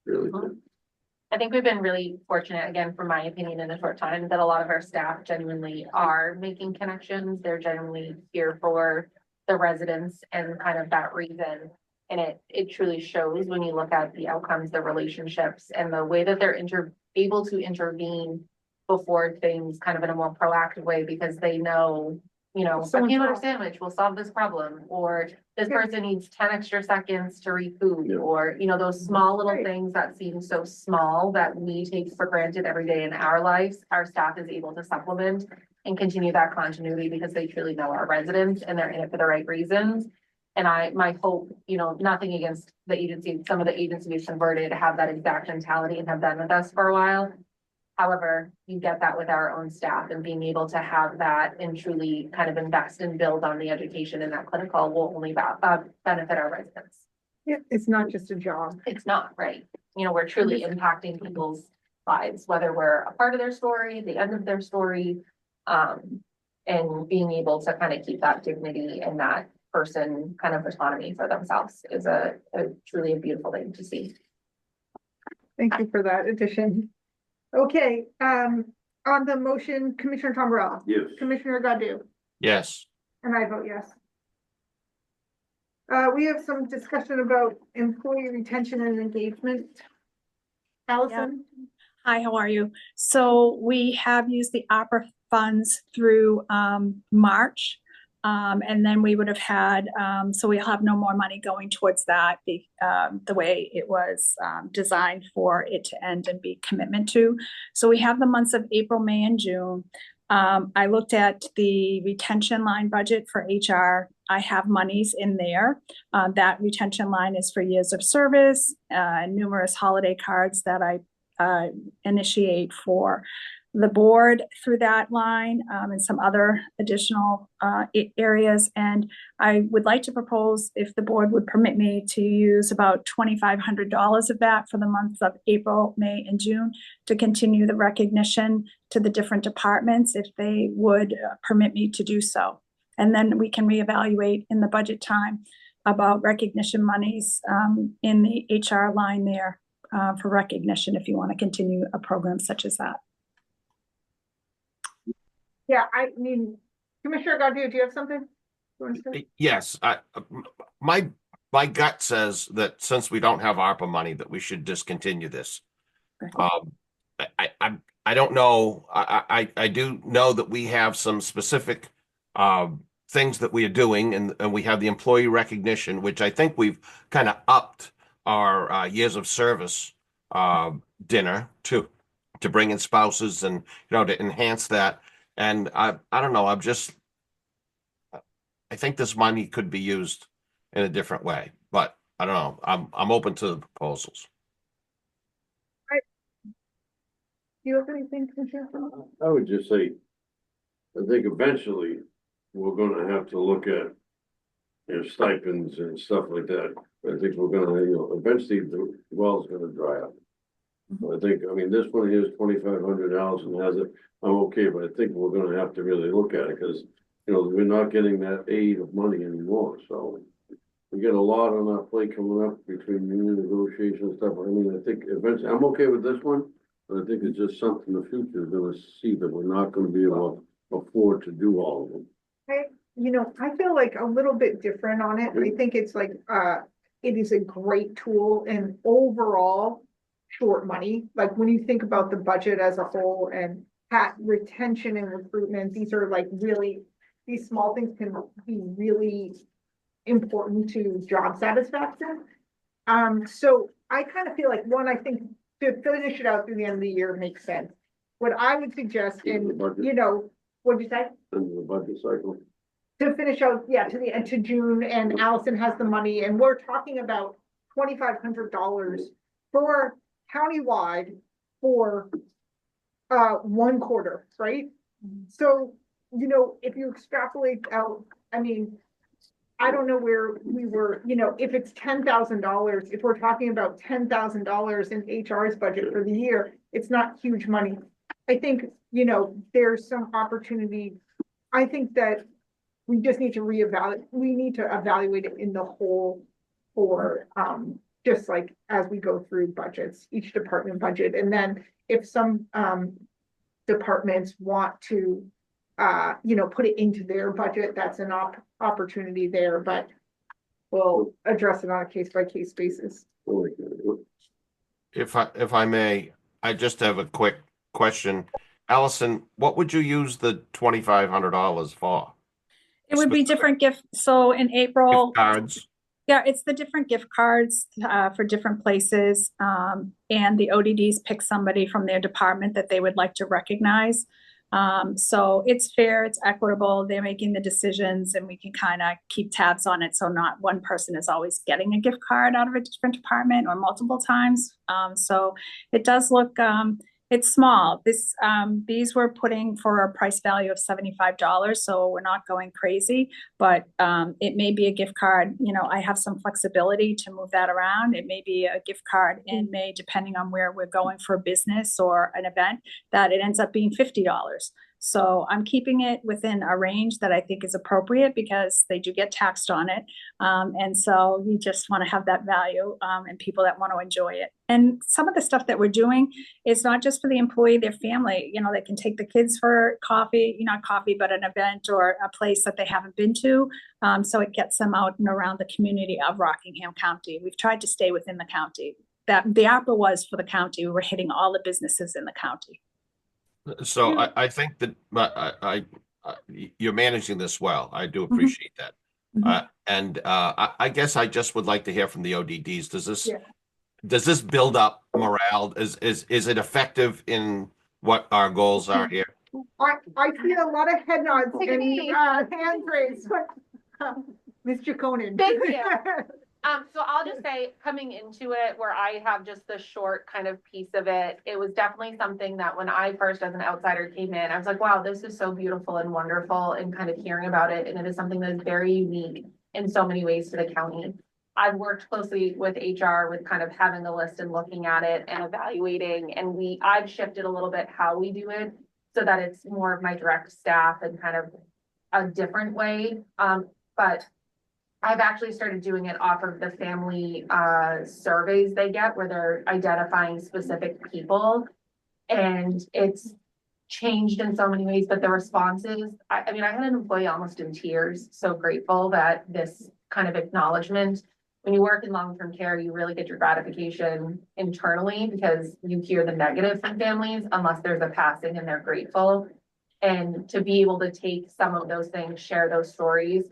Really did. I think we've been really fortunate, again, from my opinion, in a short time, that a lot of our staff genuinely are making connections. They're genuinely here for the residents and kind of that reason. And it truly shows when you look at the outcomes, the relationships, and the way that they're able to intervene before things kind of in a more proactive way, because they know, a peanut butter sandwich will solve this problem, or this person needs 10 extra seconds to recoup, Yeah. or, those small little Right. things that seem so small that we take for granted every day in our lives, our staff is able to supplement and continue that continuity because they truly know our residents and they're in it for the right reasons. And my hope, nothing against the agency, some of the agencies we've converted have that exact mentality and have been with us for a while. However, you get that with our own staff, and being able to have that and truly kind of invest and build on the education in that clinical will only benefit our residents. Yeah, it's not just a job. It's not, right? We're truly impacting people's lives, whether we're a part of their story, the end of their story, and being able to kind of keep that dignity and that person kind of autonomy for themselves is a truly a beautiful thing to see. Thank you for that addition. Okay, on the motion, Commissioner Tombrello, Yes. Commissioner Godu, Yes. and I vote yes. We have some discussion about employee retention and engagement. Allison? Hi, how are you? So we have used the opera funds through March. And then we would have had, so we'll have no more money going towards that, the way it was designed for it to end and be commitment to. So we have the months of April, May, and June. I looked at the retention line budget for HR. I have monies in there. That retention line is for years of service, numerous holiday cards that I initiate for the board through that line, and some other additional areas. And I would like to propose, if the board would permit me, to use about $2,500 of that for the months of April, May, and June to continue the recognition to the different departments, if they would permit me to do so. And then we can reevaluate in the budget time about recognition monies in the HR line there for recognition, if you want to continue a program such as that. Yeah, I mean, Commissioner Godu, do you have something? You want to say? Yes, my gut says that since we don't have ARPA money, that we should discontinue this. I don't know. I do know that we have some specific things that we are doing, and we have the employee recognition, which I think we've kind of upped our years of service dinner to bring in spouses and, to enhance that. And I don't know, I think this money could be used in a different way, but I don't know. I'm open to the proposals. Do you have anything, Commissioner? I would just say, I think eventually we're gonna have to look at, stipends and stuff like that. I think we're gonna, eventually the well's gonna dry up. So I think, this one here is $2,500 and has it, I'm okay, but I think we're gonna have to really look at it, because, we're not getting that aid of money anymore, so. We get a lot on our plate coming up between union negotiations and stuff. I think eventually, I'm okay with this one, but I think it's just something the future is gonna see that we're not gonna be able to afford to do all of them. I feel like a little bit different on it. I think it's like, it is a great tool and overall short money. Like when you think about the budget as a whole and retention and recruitment, these are like really, these small things can be really important to job satisfaction. So I kind of feel like I think to finish it out through the end of the year makes sense. What I would suggest what'd you say? Into the budget cycle. To finish out, to the end to June, and Allison has the money, and we're talking about $2,500 for countywide for one quarter, right? So, if you extrapolate out, I don't know where we were, if it's $10,000, if we're talking about $10,000 in HR's budget for the year, it's not huge money. I think, there's some opportunity. I think that we just need to evaluate it in the whole for, just like as we go through budgets, each department budget. And then if some, departments want to, put it into their budget, that's an opportunity there, but we'll address it on a case by case basis. If I may, I just have a quick question. Allison, what would you use the $2,500 for? It would be different gift. So in April, Gift cards? Yeah, it's the different gift cards for different places. And the ODDs pick somebody from their department that they would like to recognize. So it's fair, it's equitable. They're making the decisions and we can kind of keep tabs on it. So not one person is always getting a gift card out of a different department or multiple times. So it does look, it's small. These we're putting for a price value of $75. So we're not going crazy, but it may be a gift card. I have some flexibility to move that around. It may be a gift card in May, depending on where we're going for business or an event, that it ends up being $50. So I'm keeping it within a range that I think is appropriate because they do get taxed on it. And so you just want to have that value and people that want to enjoy it. And some of the stuff that we're doing is not just for the employee, their family. They can take the kids for coffee, not coffee, but an event or a place that they haven't been to. So it gets them out and around the community of Rockingham County. We've tried to stay within the county. That the ARPA was for the county. We were hitting all the businesses in the county. So I think that you're managing this well. I do appreciate that. And I guess I just would like to hear from the ODDs. Does this build up morale? Is it effective in what our goals are here? I see a lot of head nods and hands raised. Ms. Jaconin. Thank you. So I'll just say, coming into it, where I have just the short kind of piece of it, it was definitely something that when I first as an outsider came in, I was like, wow, this is so beautiful and wonderful, and kind of hearing about it, and it is something that is very unique in so many ways to the county. I've worked closely with HR with kind of having a list and looking at it and evaluating, and I've shifted a little bit how we do it so that it's more of my direct staff and kind of a different way. But I've actually started doing it off of the family surveys they get where they're identifying specific people. And it's changed in so many ways, but the responses, I mean, I had an employee almost in tears, so grateful that this kind of acknowledgement. When you work in long-term care, you really get your gratification internally because you hear the negative from families unless there's a passing and they're grateful. And to be able to take some of those things, share those stories,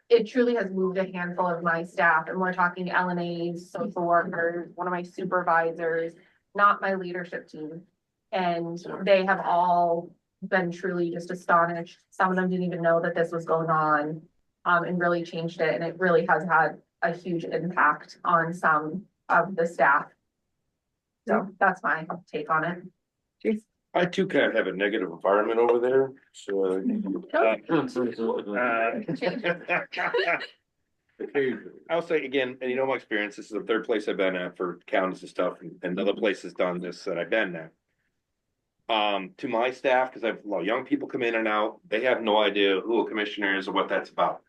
it truly has moved a handful of my staff, and we're talking LNAs, social workers, one of my supervisors, not my leadership team. And they have all been truly just astonished. Some of them didn't even know that this was going on, and really changed it. And it really has had a huge impact on some of the staff. So that's my take on it. I too kind of have a negative environment over there, so. I'll say again, and you know my experience, this is the third place I've been at for counties and stuff, and other places done this that I've been at. To my staff, because I've a lot of young people come in and out, they have no idea who a commissioner is or what that's about.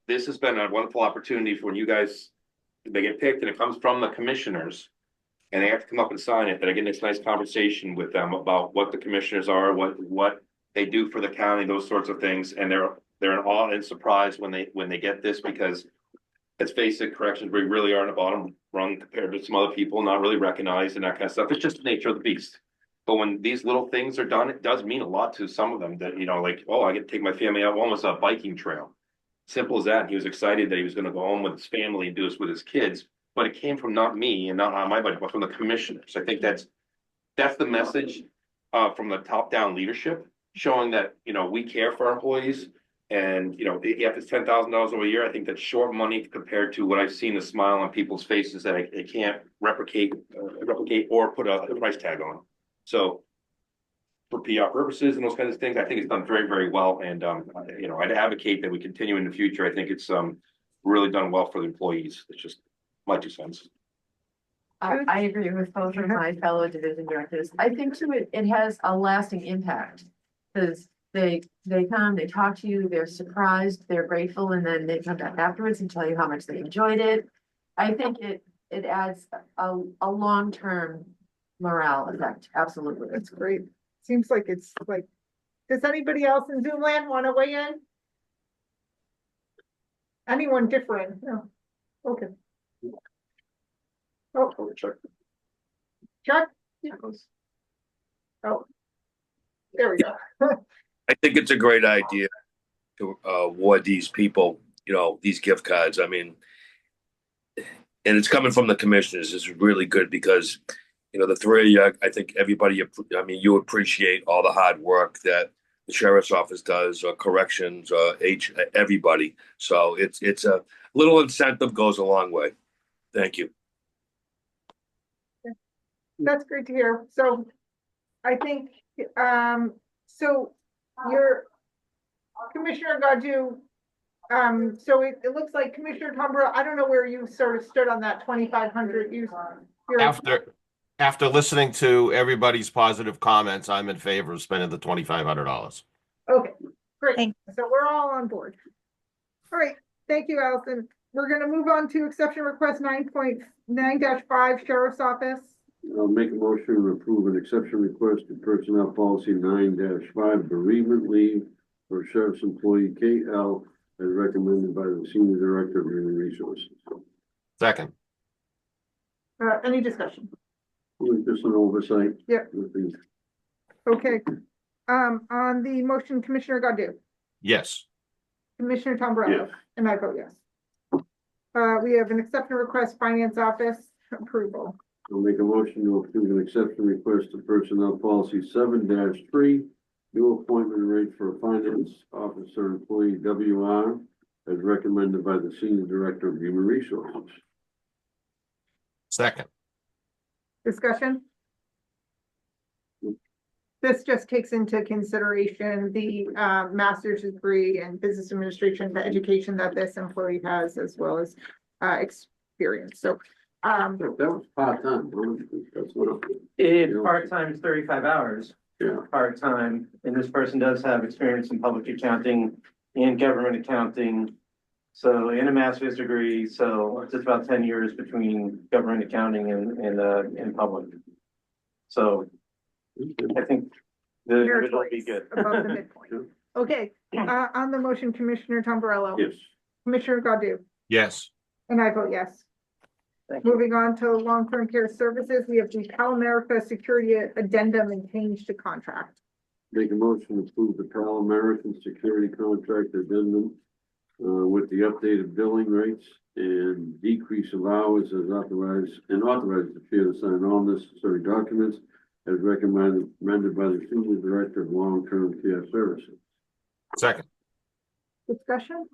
This has been a wonderful opportunity for when you guys, they get picked and it comes from the commissioners. And they have to come up and sign it, that I get this nice conversation with them about what the commissioners are, what they do for the county, those sorts of things. And they're in awe and surprised when they get this, because let's face it, corrections, we really are in the bottom rung compared to some other people, not really recognized and that kind of stuff. It's just the nature of the beast. But when these little things are done, it does mean a lot to some of them that, you know, like, oh, I get to take my family out almost a biking trail. Simple as that. And he was excited that he was going to go home with his family and do this with his kids. But it came from not me and not on my budget, but from the commissioners. I think that's the message from the top down leadership, showing that, you know, we care for our employees. And, you know, if it's $10,000 over a year, I think that's short money compared to what I've seen, the smile on people's faces that I can't replicate or put a price tag on. So for PR purposes and those kinds of things, I think it's done very, very well. And, you know, I'd advocate that we continue in the future. I think it's really done well for the employees. It's just my 2 cents. I agree with both of my fellow division directors. I think too, it has a lasting impact. Because they come, they talk to you, they're surprised, they're grateful, and then they come back afterwards and tell you how much they enjoyed it. I think it adds a long-term morale effect, absolutely. That's great. Seems like it's like, does anybody else in Zoom land want to weigh in? Anyone different? No. Okay. Oh, Chuck? Yeah. Oh, there we go. I think it's a great idea to award these people, you know, these gift cards. I mean, and it's coming from the commissioners. It's really good because, you know, the three of you, I think everybody, I mean, you appreciate all the hard work that the sheriff's office does, or corrections, or everybody. So it's a little incentive goes a long way. Thank you. That's great to hear. So I think, so your Commissioner Godu, so it looks like Commissioner Tombrello, I don't know where you sort of stood on that 2,500 use. After listening to everybody's positive comments, I'm in favor of spending the $2,500. Okay, great. So we're all on board. All right, thank you, Allison. We're gonna move on to exception request 9.9-5 Sheriff's Office. I'll make a motion to approve an exception request to personnel policy 9-5 bereavement leave for sheriff's employee KL as recommended by the Senior Director of Human Resources. Second. Any discussion? Just an oversight. Yeah. Okay. On the motion, Commissioner Godu, Yes. Commissioner Tombrello, Yes. and I vote yes. We have an exception request, Finance Office approval. I'll make a motion to approve an exception request to personnel policy 7-3, new appointment rate for a finance officer employee WR as recommended by the Senior Director of Human Resources. Second. Discussion? This just takes into consideration the master's degree and business administration, the education that this employee has, as well as experience. So That was part-time, that's what. Part-time is 35 hours. Yeah. Part-time, and this person does have experience in public accounting and government accounting. So, and a master's degree, so it's about 10 years between government accounting and public. So I think it'll be good. above the midpoint. Okay, on the motion, Commissioner Tombrello. Yes. Commissioner Godu, Yes. and I vote yes. Thank you. Moving on to long-term care services, we have the Cal America Security Addendum and change to contract. Make a motion to approve the Pal American Security Contract Addendum with the updated billing rates and decrease of hours as authorized the chair to sign all necessary documents as recommended by the Senior Director of Long-Term Care Services. Second. Discussion?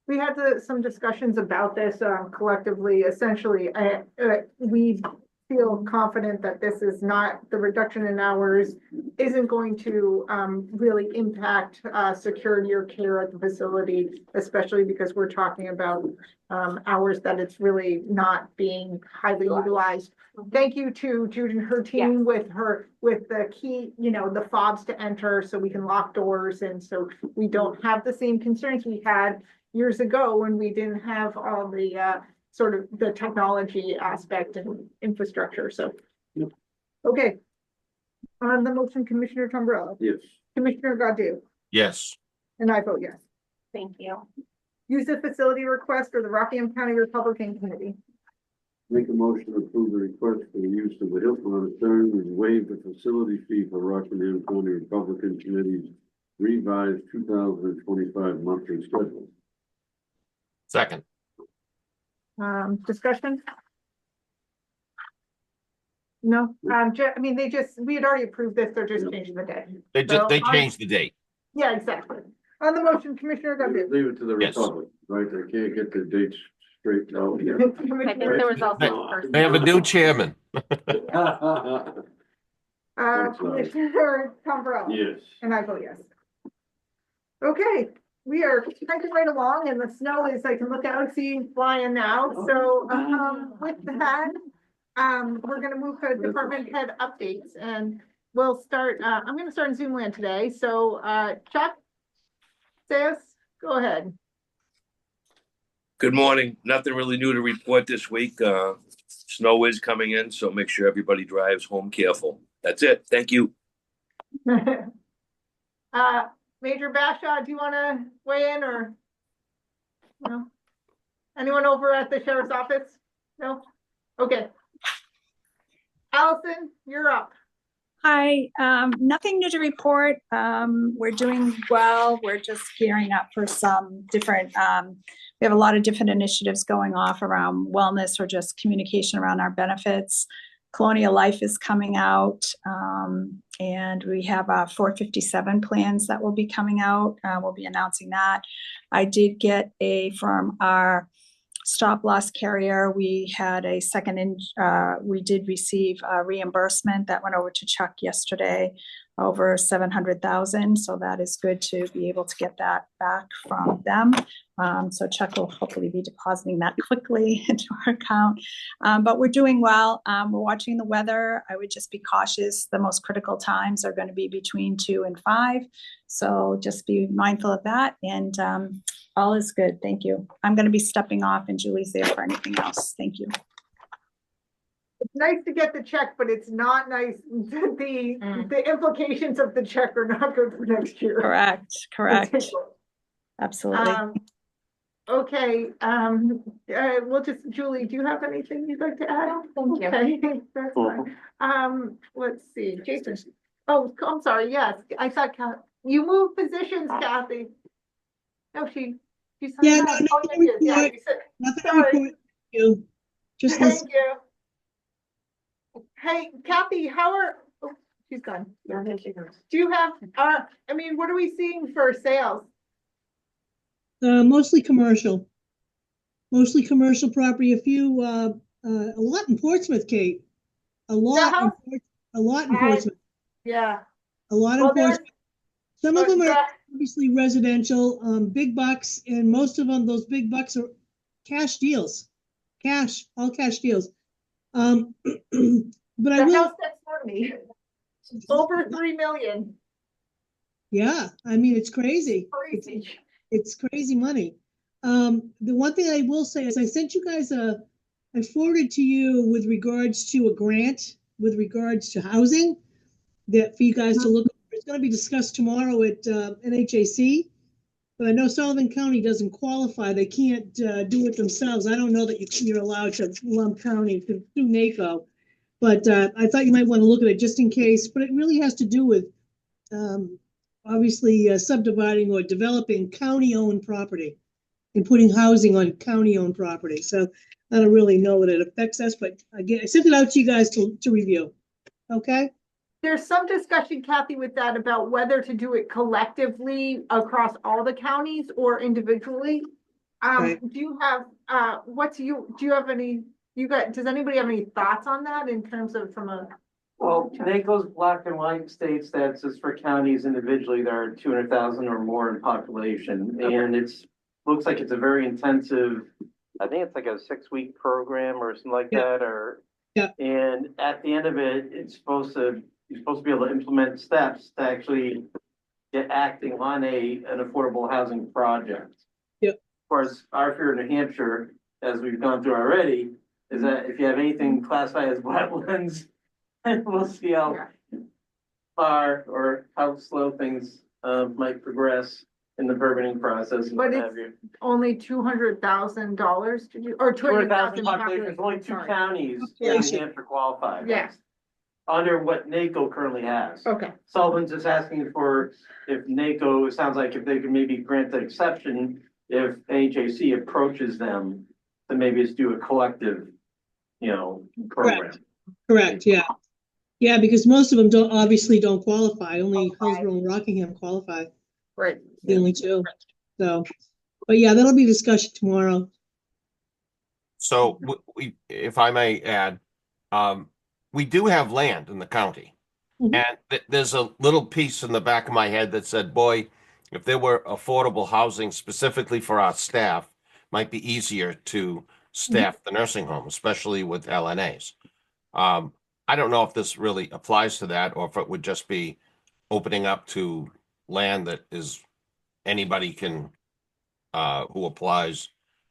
We had some discussions about this collectively. Essentially, we feel confident that this is not, the reduction in hours isn't going to really impact security or care at the facility, especially because we're talking about hours that it's really not being highly utilized. Thank you to Jude and her team with the key, the fobs to enter so we can lock doors, and so we don't have the same concerns we had years ago when we didn't have all the sort of the technology aspect and infrastructure. So, Yep. Okay. On the motion, Commissioner Tombrello, Yes. Commissioner Godu, Yes. and I vote yes. Thank you. Use of facility request for the Rockingham County Republican Committee. Make a motion to approve the request for the use of the Hilton Auditorium and waive the facility fee for Rockingham County Republican Committee's revised 2025 monthly schedule. Second. Discussion? No, we had already approved this, they're just changing the day. They changed the date. Yeah, exactly. On the motion, Commissioner Godu. Leave it to the Yes. Republic, right? They can't get the dates straightened out yet. I think there was also. a person- They have a new chairman. Commissioner Tombrello. Yes. And I vote yes. Okay, we are cranking right along and the snow is, I can look out and see flying now. So, with that, we're gonna move to department head updates and we'll start, I'm gonna start in Zoom land today. So, Chuck, Sis, go ahead. Good morning. Nothing really new to report this week. Snow is coming in, so make sure everybody drives home careful. That's it. Thank you. Major Bashaw, do you wanna weigh in or? No? Anyone over at the sheriff's office? No? Okay. Allison, you're up. Hi, nothing new to report. We're doing well. We're just gearing up for some different, we have a lot of different initiatives going off around wellness or just communication around our benefits. Colonial Life is coming out, and we have 457 plans that will be coming out. We'll be announcing that. I did get from our stop loss carrier. We had a we did receive a reimbursement that went over to Chuck yesterday, over 700,000. So that is good to be able to get that back from them. So Chuck will hopefully be depositing that quickly into our account. But we're doing well. We're watching the weather. I would just be cautious. The most critical times are going to be between 2 and 5. So just be mindful of that. And all is good. Thank you. I'm going to be stepping off and Julie's there for anything else. Thank you. It's nice to get the check, but it's not nice. The implications of the check are not good for next year. Correct. Absolutely. Okay, we'll just, Julie, do you have anything you'd like to add? Thank you. Okay, that's fine. Let's see, Jason. Oh, I'm sorry, yes, I thought you moved positions, Kathy. No, she said. Yeah, that. no, Oh, nothing you did. Yeah, report. you said- Nothing to sorry. report. You. Just Thank listen. you. Hey, Kathy, oh, she's gone. Do you have, what are we seeing for sales? Mostly commercial. Mostly commercial property, a lot in Portsmouth, Kate. A lot in Portsmouth, Yeah. a lot in Well, there's- Portsmouth. Some of them are Yeah. obviously residential, big bucks, and most of them, those big bucks are cash deals. All cash deals. But I The will, house next door to me, over 3 million. yeah, I mean, it's crazy. Crazy. It's crazy money. The one thing I will say is I sent you guys I forwarded to you with regards to a grant with regards to housing that for you guys to look. It's going to be discussed tomorrow at NHAC, but I know Sullivan County doesn't qualify. They can't do it themselves. I don't know that you're allowed to lump county to do NACO, but I thought you might want to look at it just in case. But it really has to do with obviously subdividing or developing county-owned property and putting housing on county-owned property. So I don't really know that it affects us, but again, I sent it out to you guys to review. Okay? There's some discussion, Kathy, with that about whether to do it collectively across all the counties or individually. Right. Do you have, does anybody have any thoughts on that in terms of from a? Well, NACO's black and white states that it's just for counties individually that are 200,000 or more in population. And looks like it's a very intensive, I think it's like a 6-week program or something like that, or. Yeah. And at the end of it, you're supposed to be able to implement steps to actually get acting on an affordable housing project. Yep. Of course, our fear in New Hampshire, as we've gone through already, is that if you have anything classified as wetlands, we'll see how far or how slow things might progress in the permitting process. And But what it's have you. only $200,000 to do, or 200,000 200,000 population, there's only 2 Sorry. counties in New Population. Hampshire qualify. Yeah. Under what NACO currently has. Okay. Sullivan's just asking for if NACO, it sounds like if they could maybe grant the exception, if NHAC approaches them, then maybe it's do a collective, program. Correct. Yeah. Yeah, because most of them obviously don't qualify. Only Hillsborough and Rockingham qualify. Right. The only two. So, but yeah, that'll be discussion tomorrow. So if I may add, we do have land in the county. Mhm. And there's a little piece in the back of my head that said, boy, if there were affordable housing specifically for our staff, might be easier to staff the nursing home, especially with LNAs. I don't know if this really applies to that or if it would just be opening up to land that is anybody can who applies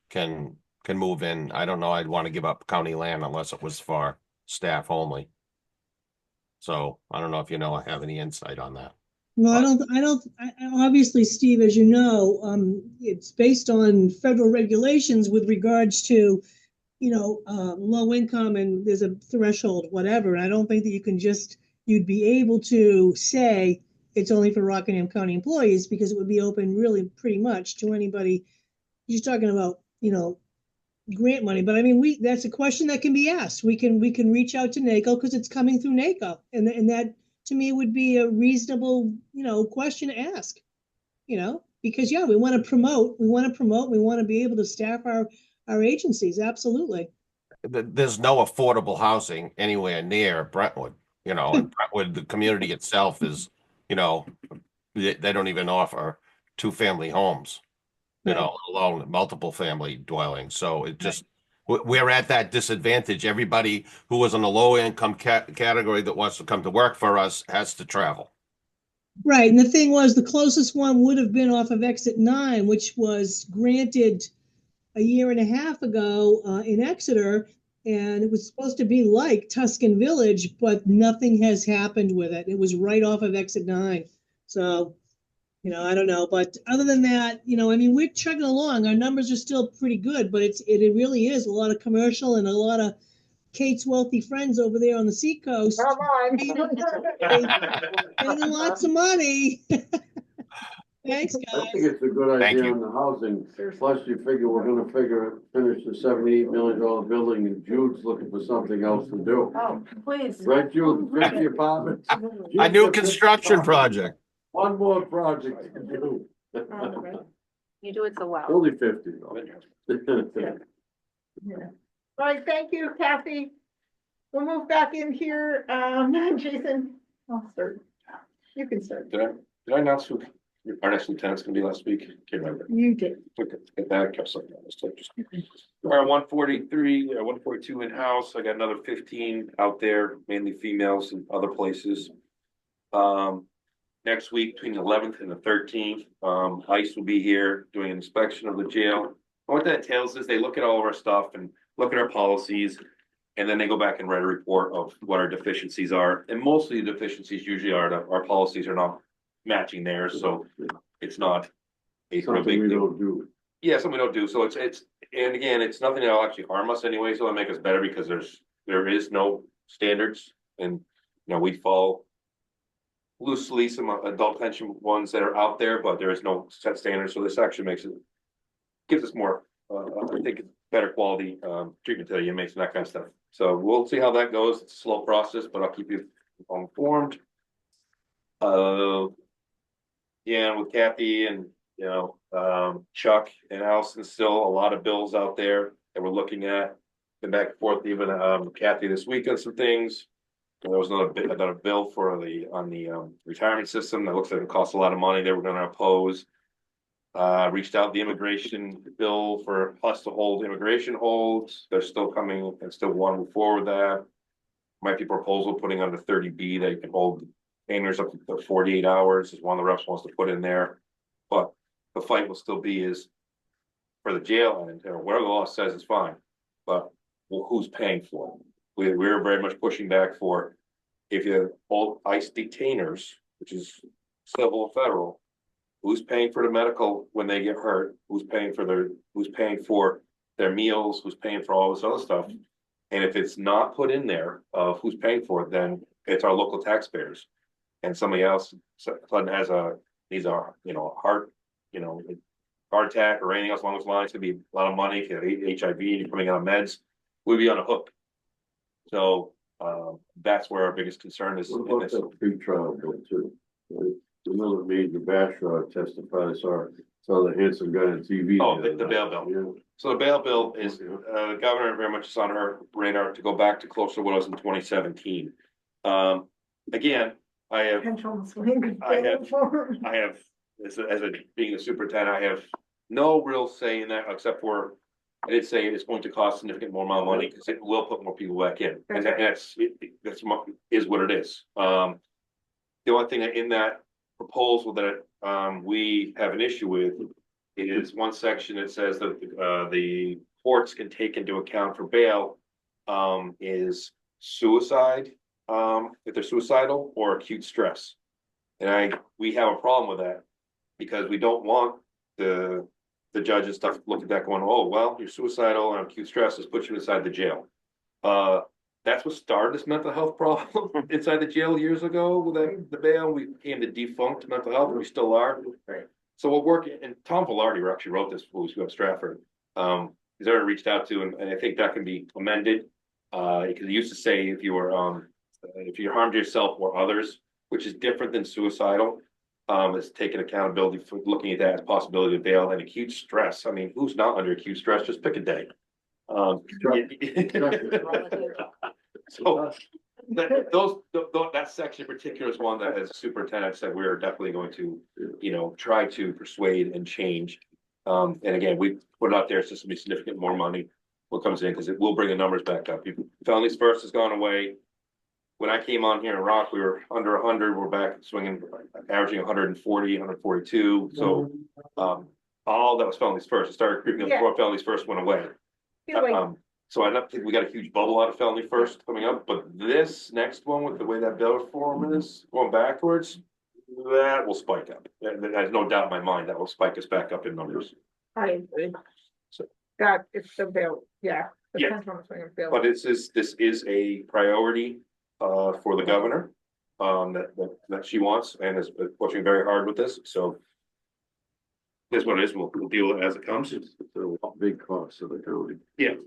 can move in. I don't know. I'd want to give up county land unless it was for staff only. So I don't know if I have any insight on that. No, obviously, Steve, as you know, it's based on federal regulations with regards to, low income and there's a threshold, whatever. And I don't think that you'd be able to say it's only for Rockingham County employees because it would be open really pretty much to anybody. You're talking about, grant money, but I mean, that's a question that can be asked. We can reach out to NACO because it's coming through NACO, and that to me would be a reasonable, question to ask, because we want to promote, we want to be able to staff our agencies. Absolutely. There's no affordable housing anywhere near Brentwood, and Brentwood, the community itself is, they don't even offer 2-family homes. Alone multiple family dwellings. So it just, we're at that disadvantage. Everybody who was in a low income category that wants to come to work for us has to travel. Right. And the thing was, the closest one would have been off of exit 9, which was granted a year and a half ago in Exeter. And it was supposed to be like Tuscan Village, but nothing has happened with it. It was right off of exit 9. So, I don't know, but other than that, we're chugging along. Our numbers are still pretty good, but it really is a lot of commercial and a lot of Kate's wealthy friends over there on the seacoast. Come on. Paying lots of money. Thanks, I guys. think it's a good Thank idea you. on the housing. Plus you figure we're gonna finish the $78 million building and Jude's looking for something else to do. Oh, please. Right, Jude, 50 apartments. A new construction project. One more project to do. You do it so well. Only 50 though. Yeah. All right, thank you, Kathy. We'll move back in here. Jason, I'll start. You can start. Did I announce who our next lieutenant's gonna be last week? Can't remember. You did. Okay, get that, kept something on this, just. Our 143, 142 in-house, I got another 15 out there, mainly females in other places. Next week, between the 11th and the 13th, ICE will be here doing an inspection of the jail. And what that entails is they look at all of our stuff and look at our policies. And then they go back and write a report of what our deficiencies are. And mostly the deficiencies usually are that our policies are not matching theirs, so it's not a real Something big we deal. don't do. Yeah, something we don't do. So it's, and again, it's nothing that'll actually harm us anyway, so it'll make us better because there is no standards. And, we follow loosely some adult pension ones that are out there, but there is no set standard. So this actually gives us more, I think, better quality, treatment to the inmates and that kind of stuff. So we'll see how that goes. It's a slow process, but I'll keep you informed. Yeah, with Kathy and, Chuck and Allison, still a lot of bills out there that we're looking at. Been back and forth, even, Kathy this week on some things. There was another bill for on the retirement system that looks like it costs a lot of money. They were gonna oppose. Reached out the immigration bill for us to hold immigration holds. They're still coming and still want to move forward with that. Might be a proposal putting on the 30B that you can hold detainers up to 48 hours is one of the reps wants to put in there. But the fight will still be is for the jail and whatever the law says is fine. But who's paying for it? We're very much pushing back for if you hold ICE detainers, which is civil and federal. Who's paying for the medical when they get hurt? Who's paying for their meals? Who's paying for all this other stuff? And if it's not put in there of who's paying for it, then it's our local taxpayers. And somebody else suddenly needs a heart, heart attack or anything else along those lines, could be a lot of money. If you have HIV and you're coming out of meds, we'd be on a hook. So that's where our biggest concern is. What about that pre-trial bill too? Another major Bastrop testified, saw the handsome guy on TV. Oh, the bail bill. Yeah. So the bail bill is, the governor very much is on her radar to go back to closer to what it was in 2017. Again, I have, being a superintendent, I have no real say in that, except for, I did say it's going to cost significant more amount of money because it will put more people back in. And that's what it is. The only thing in that proposal that we have an issue with is one section that says that the courts can take into account for bail is suicide, if they're suicidal, or acute stress. And we have a problem with that because we don't want the judge and stuff look at that going, oh, well, you're suicidal and acute stress, let's put you inside the jail. That's what started this mental health problem inside the jail years ago with the bail. We became the defunct mental health, and we still are. Right. So we're working, and Tom Velarde actually wrote this for Who Up Stratford. He's already reached out to, and I think that can be amended. Because he used to say if you harmed yourself or others, which is different than suicidal, is taking accountability for looking at that as possibility of bail and acute stress. I mean, who's not under acute stress? Just pick a day. So that section in particular is one that, as a superintendent said, we're definitely going to, try to persuade and change. And again, we put it out there, it's just gonna be significant more money what comes in because it will bring the numbers back up. Felonies first has gone away. When I came on here in Rock, we were under 100. We're back swinging, averaging 140, 142. So all that was felonies first. It started creeping up before felonies first went away. So I don't think we got a huge bubble out of felony first coming up, but this next one with the way that bill form is going backwards, that will spike up. There's no doubt in my mind that will spike us back up in numbers. I agree. So that it's the bill, yeah. Yeah. But this is a priority for the governor that she wants and is pushing very hard with this. So here's what it is. We'll deal with it as it comes. It's a big cost of the county. Yeah.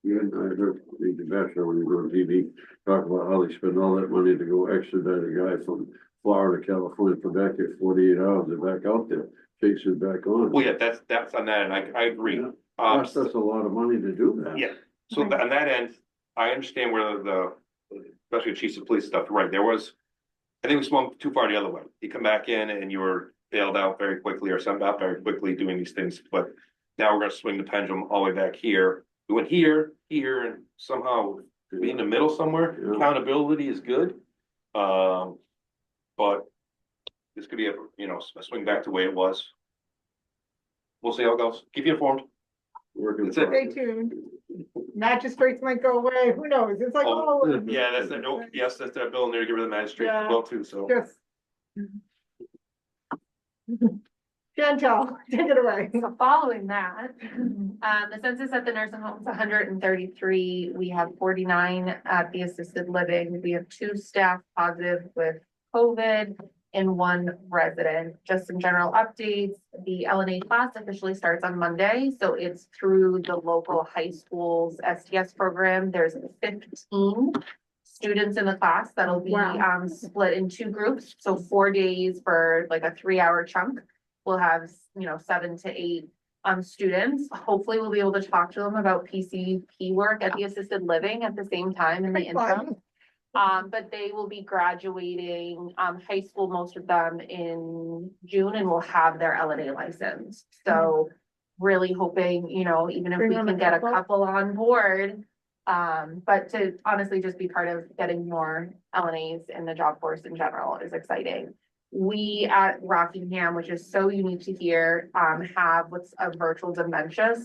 Yeah, I heard the Bachelor when you go on TV talk about how they spend all that money to go extradite a guy from Florida, California, for back at 48 hours. They're back out there. chase it back on. Well, yeah, that's on that, and I agree. Yeah. Cost us a lot of money to do that. Yeah, so on that end, I understand where especially chiefs of police stuff, right, I think we swung too far the other way. You come back in and you were bailed out very quickly or sent out very quickly doing these things, but now we're gonna swing the pendulum all the way back here. We went here, and somehow be in the middle somewhere. Yeah. Accountability is good. But this could be a swing back to the way it was. We'll see how it goes. Keep you informed. Working. That's it. Stay tuned. Magistrates might go away, who knows? It's like, Oh, oh. yeah, that's that bill in there to get rid of the magistrate as Yeah. well too, so. Just. Chantel, take it away. So following that, the census at the nursing home is 133. We have 49 at the assisted living. We have 2 staff positive with COVID and 1 resident. Just some general updates. The LNA class officially starts on Monday, so it's through the local high school's STS program. There's 15 students in the class that'll be Wow. split in 2 groups, so 4 days for like a 3-hour chunk. We'll have 7 to 8 students. Hopefully we'll be able to talk to them about PCP work at the assisted living at the same time in the interim. But they will be graduating high school, most of them in June, and will have their LNA license. So really hoping, even if Bring we on can a get a couple. couple on board. But to honestly just be part of getting more LNAs in the job force in general is exciting. We at Rockingham, which is so unique to here, have what's a virtual dementia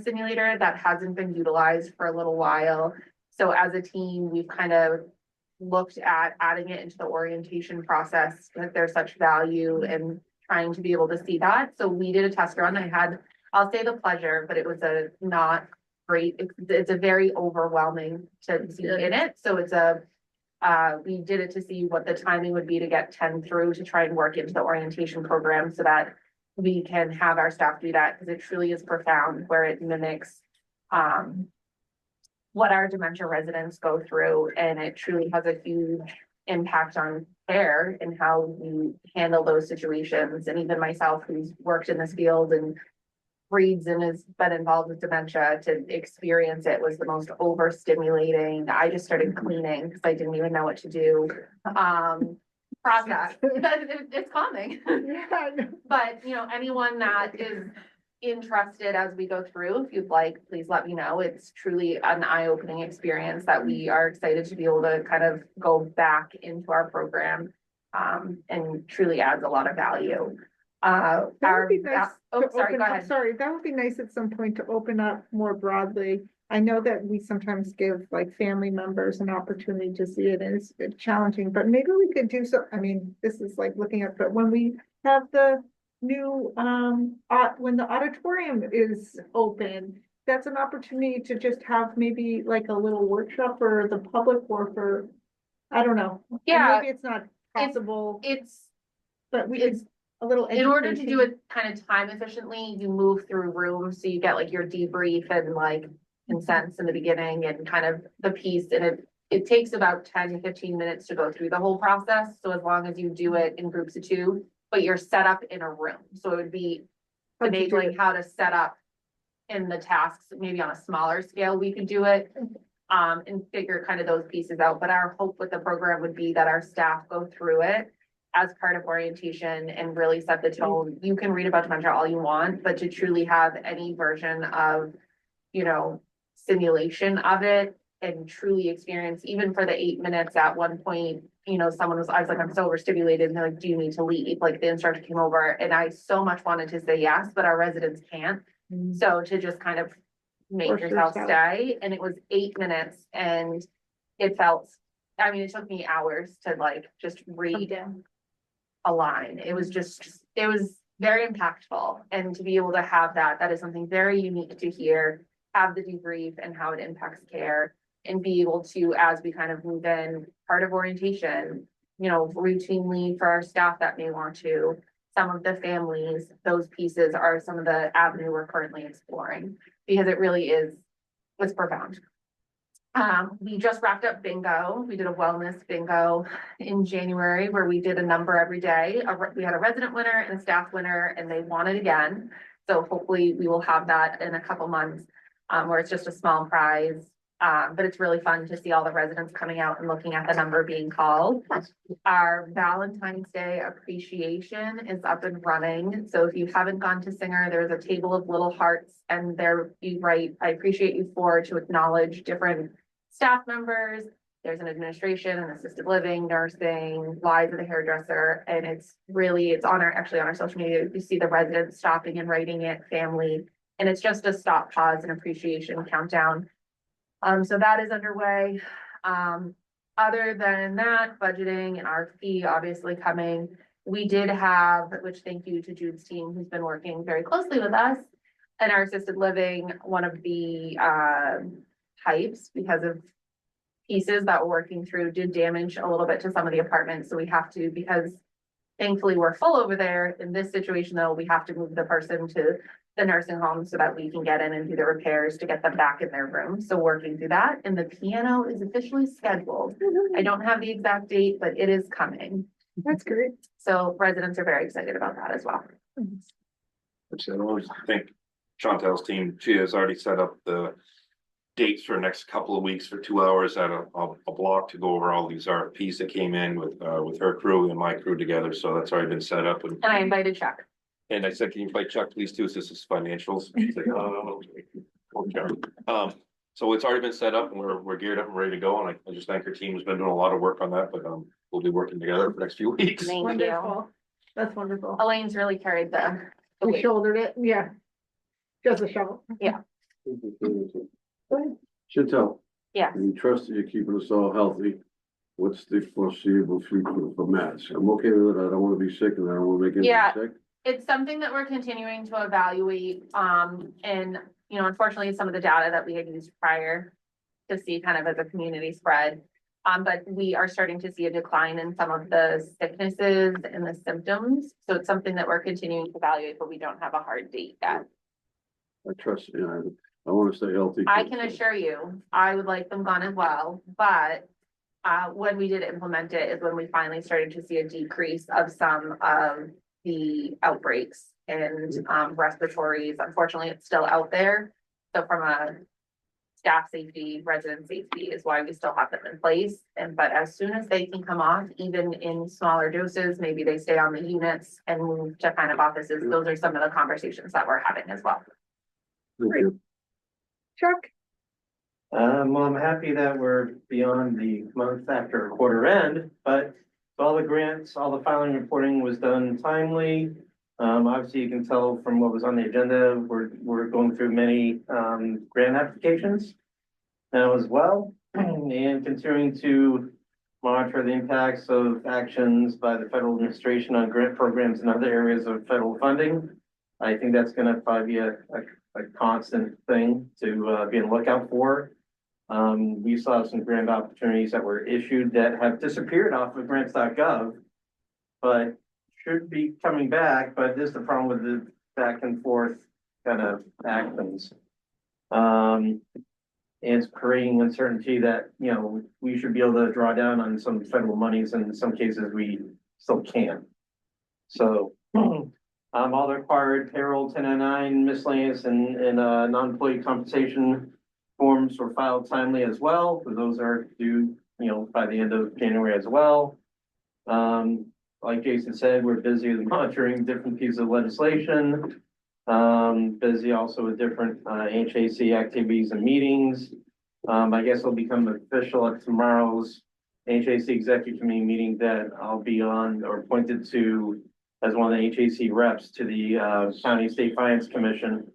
simulator that hasn't been utilized for a little while. So as a team, we've kind of looked at adding it into the orientation process because there's such value in trying to be able to see that. So we did a test run. I'll say the pleasure, but it was a not great. It's a very overwhelming to be in it. So we did it to see what the timing would be to get 10 through to try and work into the orientation program so that we can have our staff do that because it truly is profound where it mimics what our dementia residents go through, and it truly has a huge impact on care and how we handle those situations. And even myself, who's worked in this field and reads and has been involved with dementia, to experience it was the most overstimulating. I just started cleaning because I didn't even know what to do. Process. It's calming. But anyone that is interested as we go through, if you'd like, please let me know. It's truly an eye-opening experience that we are excited to be able to kind of go back into our program, and truly adds a lot of value. That would be nice Oh, to sorry, open go up- ahead. Sorry, that would be nice at some point to open up more broadly. I know that we sometimes give like family members an opportunity to see it, and it's a bit challenging, but maybe we could do so. I mean, this is like looking at, but when we have the new, when the auditorium is open, that's an opportunity to just have maybe like a little workshop for the public or for, I don't know. And Yeah. maybe it's not possible, but we it's could, a little. In order to do education. it kind of time efficiently, you move through rooms, so you get like your debrief and like consents in the beginning and kind of the piece, and it takes about 10 to 15 minutes to go through the whole process. So as long as you do it in groups of 2, but you're set up in a room, so it would be enabling how to set up in the tasks, maybe on a smaller scale, we could do it. And figure kind of those pieces out, but our hope with the program would be that our staff go through it as part of orientation and really set the tone. You can read about dementia all you want, but to truly have any version of, simulation of it and truly experience, even for the 8 minutes at one point, I was like, I'm so overstimulated, and they're like, do you need to leave? Like the instructor came over and I so much wanted to say yes, but our residents can't. So to just kind of make Force yourself yourself. stay, and it was 8 minutes, and it took me hours to like just read a line. It was very impactful, and to be able to have that is something very unique to hear, have the debrief and how it impacts care, and be able to, as we kind of move in, part of orientation, routinely for our staff that may want to, some of the families, those pieces are some of the avenue we're currently exploring, because it really is, it's profound. We just wrapped up bingo. We did a wellness bingo in January where we did a number every day. We had a resident winner and a staff winner, and they won it again. So hopefully we will have that in a couple months, where it's just a small prize. But it's really fun to see all the residents coming out and looking at the number being called. Our Valentine's Day appreciation is up and running. So if you haven't gone to Singer, there's a table of little hearts, and there you write, "I appreciate you for," to acknowledge different staff members. There's an administration and assisted living, nursing, Liza the hairdresser, and it's actually on our social media. You see the residents stopping and writing it, family, and it's just a stop, pause, and appreciation countdown. So that is underway. Other than that, budgeting and RFP obviously coming. We did have, which thank you to Jude's team, who's been working very closely with us, and our assisted living, one of the types, because of pieces that we're working through, did damage a little bit to some of the apartments. So we have to, because thankfully we're full over there. In this situation though, we have to move the person to the nursing home so that we can get in and do the repairs to get them back in their room. So working through that, and the piano is officially scheduled. I don't have the exact date, but it is coming. That's great. So residents are very excited about that as well. I think Chantel's team, she has already set up the dates for next couple of weeks for 2 hours at a block to go over all these RFPs that came in with her crew and my crew together. So that's already been set up. And I invited Chuck. I said, can you invite Chuck, please, too? This is financials. He's like, oh, okay. So it's already been set up and we're geared up and ready to go. And I just thank her team who's been doing a lot of work on that, but we'll be working together for the next few weeks. Thank you. Wonderful. That's wonderful. Elaine's really carried the We weight. shouldered it, yeah. Just a shovel. Yeah. Chantel, Yeah. we trust that you're keeping us all healthy. What's the foreseeable future for Matt? I'm okay with it. I don't want to be sick and I don't want to make Yeah. anybody sick. It's something that we're continuing to evaluate, and, you know, unfortunately, some of the data that we had used prior to see kind of as a community spread. But we are starting to see a decline in some of the sicknesses and the symptoms. So it's something that we're continuing to evaluate, but we don't have a hard date yet. I trust you. I want to stay healthy. I can assure you, I would like them gone as well, but when we did implement it is when we finally started to see a decrease of some of the outbreaks and respiratories. Unfortunately, it's still out there. So from a staff safety, resident safety is why we still have them in place. But as soon as they can come off, even in smaller doses, maybe they stay on the units and move to kind of offices. Those are some of the conversations that we're having as well. Thank you. Chuck? Well, I'm happy that we're beyond the month after quarter end, but all the grants, all the filing and reporting was done timely. Obviously you can tell from what was on the agenda, we're going through many, grant applications now as well, and continuing to monitor the impacts of actions by the federal administration on grant programs and other areas of federal funding. I think that's gonna probably be a constant thing to be on the lookout for. We saw some grant opportunities that were issued that have disappeared off of grants.gov, but should be coming back, but this is the problem with the back and forth kind of actions. It's creating uncertainty that, you know, we should be able to draw down on some federal monies, and in some cases we still can't. So, all the required payroll, 1099, miscellaneous, and non-employee compensation forms were filed timely as well, because those are due, you know, by the end of January as well. Like Jason said, we're busy with monitoring different pieces of legislation. Busy also with different HAC activities and meetings. I guess it'll become official at tomorrow's HAC executive committee meeting that I'll be on or appointed to as one of the HAC reps to the County State Finance Commission.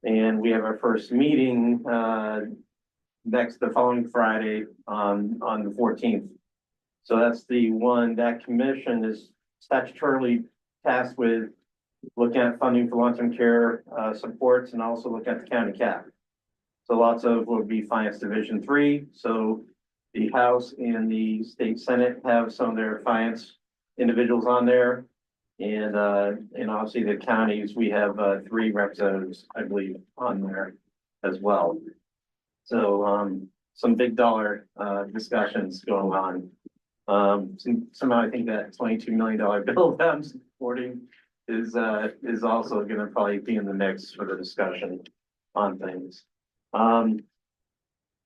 And we have our first meeting the following Friday on the 14th. So that's the one, that commission is statutorily tasked with looking at funding for long-term care supports, and also look at the county cap. So lots of would be Finance Division 3. So the House and the State Senate have some of their finance individuals on there. And obviously the counties, we have 3 representatives, I believe, on there as well. So some big dollar, discussions going on. Somehow I think that $22 million bill that I'm supporting is also gonna probably be in the mix for the discussion on things.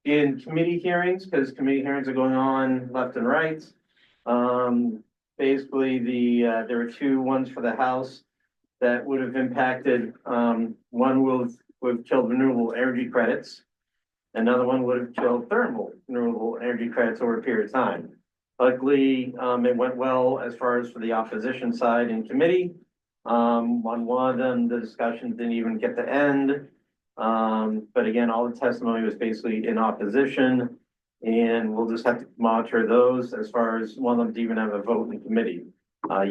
In committee hearings, because committee hearings are going on left and right. Basically, there were two ones for the House that would have impacted, one would have killed renewable energy credits. Another one would have killed thermal renewable energy credits over a period of time. Luckily, it went well as far as for the opposition side in committee. On one of them, the discussion didn't even get to end. But again, all the testimony was basically in opposition. And we'll just have to monitor those as far as one of them to even have a vote in committee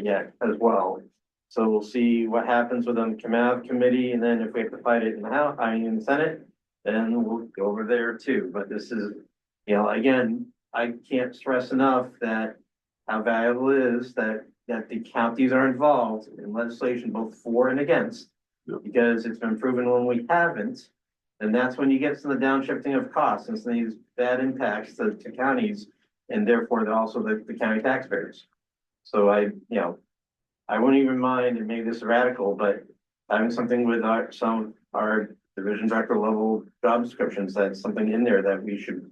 yet as well. So we'll see what happens with them come out of committee, and then if we have to fight it in the House, in the Senate, then we'll go over there too. But this is, again, I can't stress enough that how valuable it is that the counties are involved in legislation both for and against. Because it's been proven when we haven't, and that's when you get some of the downshifting of costs and some of these bad impacts to counties, and therefore they're also the county taxpayers. So I wouldn't even mind, and maybe this is radical, but having something with our division director level job descriptions, that's something in there that we should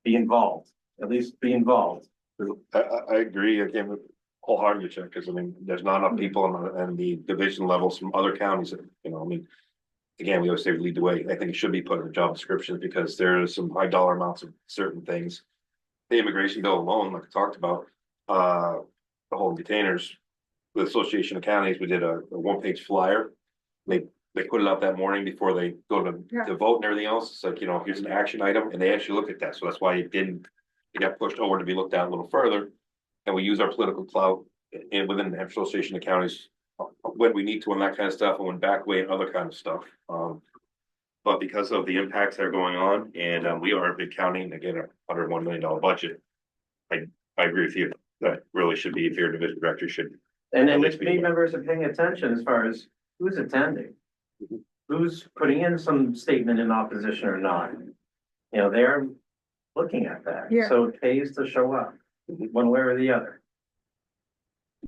be involved, at least be involved. I agree again with wholeheartedly, Chuck, because I mean, there's not enough people on the division levels from other counties that, again, we always say we lead the way. I think it should be put in the job description because there is some high dollar amounts of certain things. The immigration bill alone, like I talked about, the whole containers, the Association of Counties, we did a one-page flyer. They put it out that morning before they go to vote and everything else. It's like, here's an action item, and they actually looked at that. So that's why it got pushed over to be looked at a little further. And we use our political clout within the Association of Counties when we need to, and that kind of stuff, and when back way and other kind of stuff. But because of the impacts that are going on, and we are a big county, and again, a $101 million budget, I agree with you. That really should be, if your division director should. And then the committee members are paying attention as far as who's attending, who's putting in some statement in opposition or not. They're looking at that. Yeah. So it pays to show up one way or the other.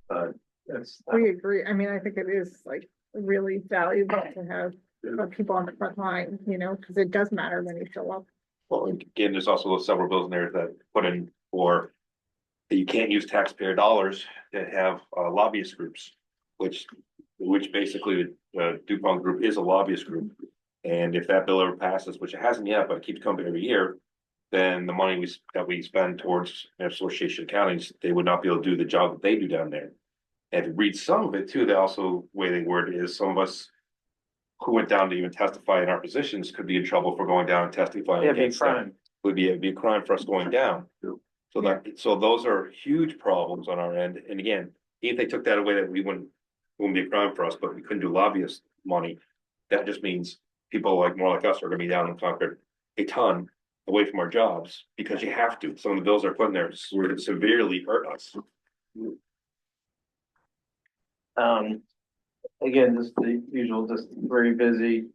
But that's. We agree. I mean, I think it is like really valuable to have people on the front line, because it does matter when you show up. Well, again, there's also several bills in there that put in for that you can't use taxpayer dollars to have lobbyist groups, which basically the DuPont Group is a lobbyist group. And if that bill ever passes, which it hasn't yet, but it keeps coming every year, then the money that we spend towards the Association of Counties, they would not be able to do the job that they do down there. And to read some of it too, they also, way they word it is, some of us who went down to even testify in our positions could be in trouble for going down and testifying against them. It'd be a crime for us going down. So those are huge problems on our end. And again, if they took that away, that it wouldn't be a crime for us, but we couldn't do lobbyist money. That just means people more like us are gonna be down in Concord a ton away from our jobs because you have to. Some of the bills are put in there severely hurt us. Again, just the usual, just very busy.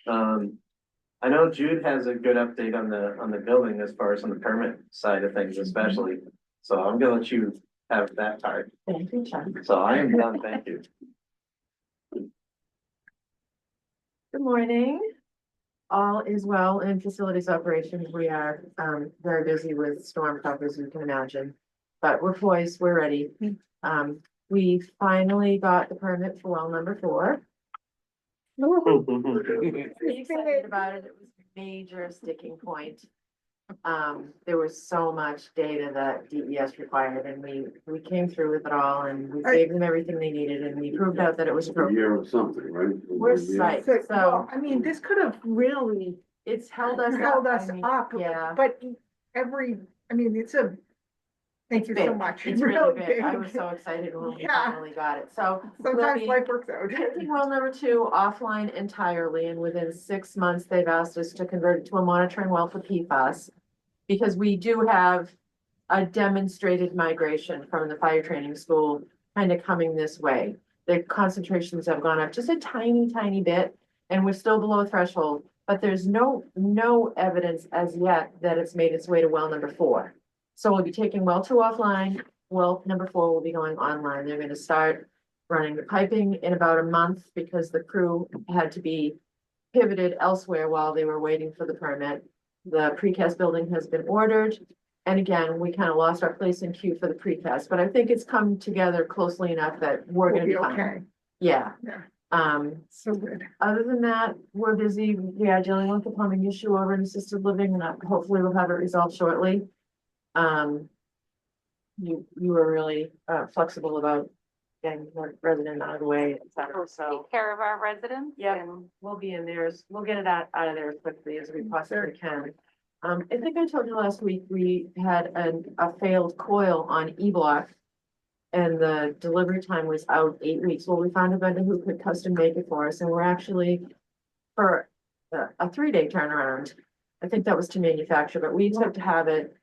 I know Jude has a good update on the building as far as on the permit side of things, especially. So I'm gonna let you have that part. Thank you, Chuck. So I am done. Thank you. Good morning. All is well in facilities operations. We are very busy with storm cover, as you can imagine, but we're poised, we're ready. We finally got the permit for well number 4. Pretty excited about it. It was a major sticking point. There was so much data that DES required, and we came through with it all, and we gave them everything they needed, and we proved out that it was A appropriate. year or something, right? We're psyched. So I mean, this could have really it's held us held up. us I mean, up, yeah. but thank you so Big. much. It's really big. I was so excited when we Yeah. finally got it. So Sometimes we'll be life works out. taking well number 2 offline entirely, and within 6 months, they've asked us to convert it to a monitoring well for PFAS. Because we do have a demonstrated migration from the fire training school kind of coming this way. The concentrations have gone up just a tiny, tiny bit, and we're still below threshold but there's no evidence as yet that it's made its way to well number 4. So we'll be taking well 2 offline, well number 4 will be going online. They're gonna start running the piping in about a month because the crew had to be pivoted elsewhere while they were waiting for the permit. The precast building has been ordered. And again, we kind of lost our place in queue for the precast, but I think it's come together closely enough that we're We'll gonna be be fine. okay. Yeah. Yeah. So good. other than that, we're busy. We are dealing with the plumbing issue over in assisted living and hopefully we'll have it resolved shortly. You were really flexible about getting the resident out of the way, et cetera, so. Take care of our residents. Yeah, we'll be in there, we'll get it out of there as quickly as we possibly can. I think I told you last week, we had a failed coil on E-Block. And the delivery time was out 8 weeks. Well, we found a vendor who could custom make it for us, and we're actually for a 3-day turnaround. I think that was to manufacture, but we expect to have it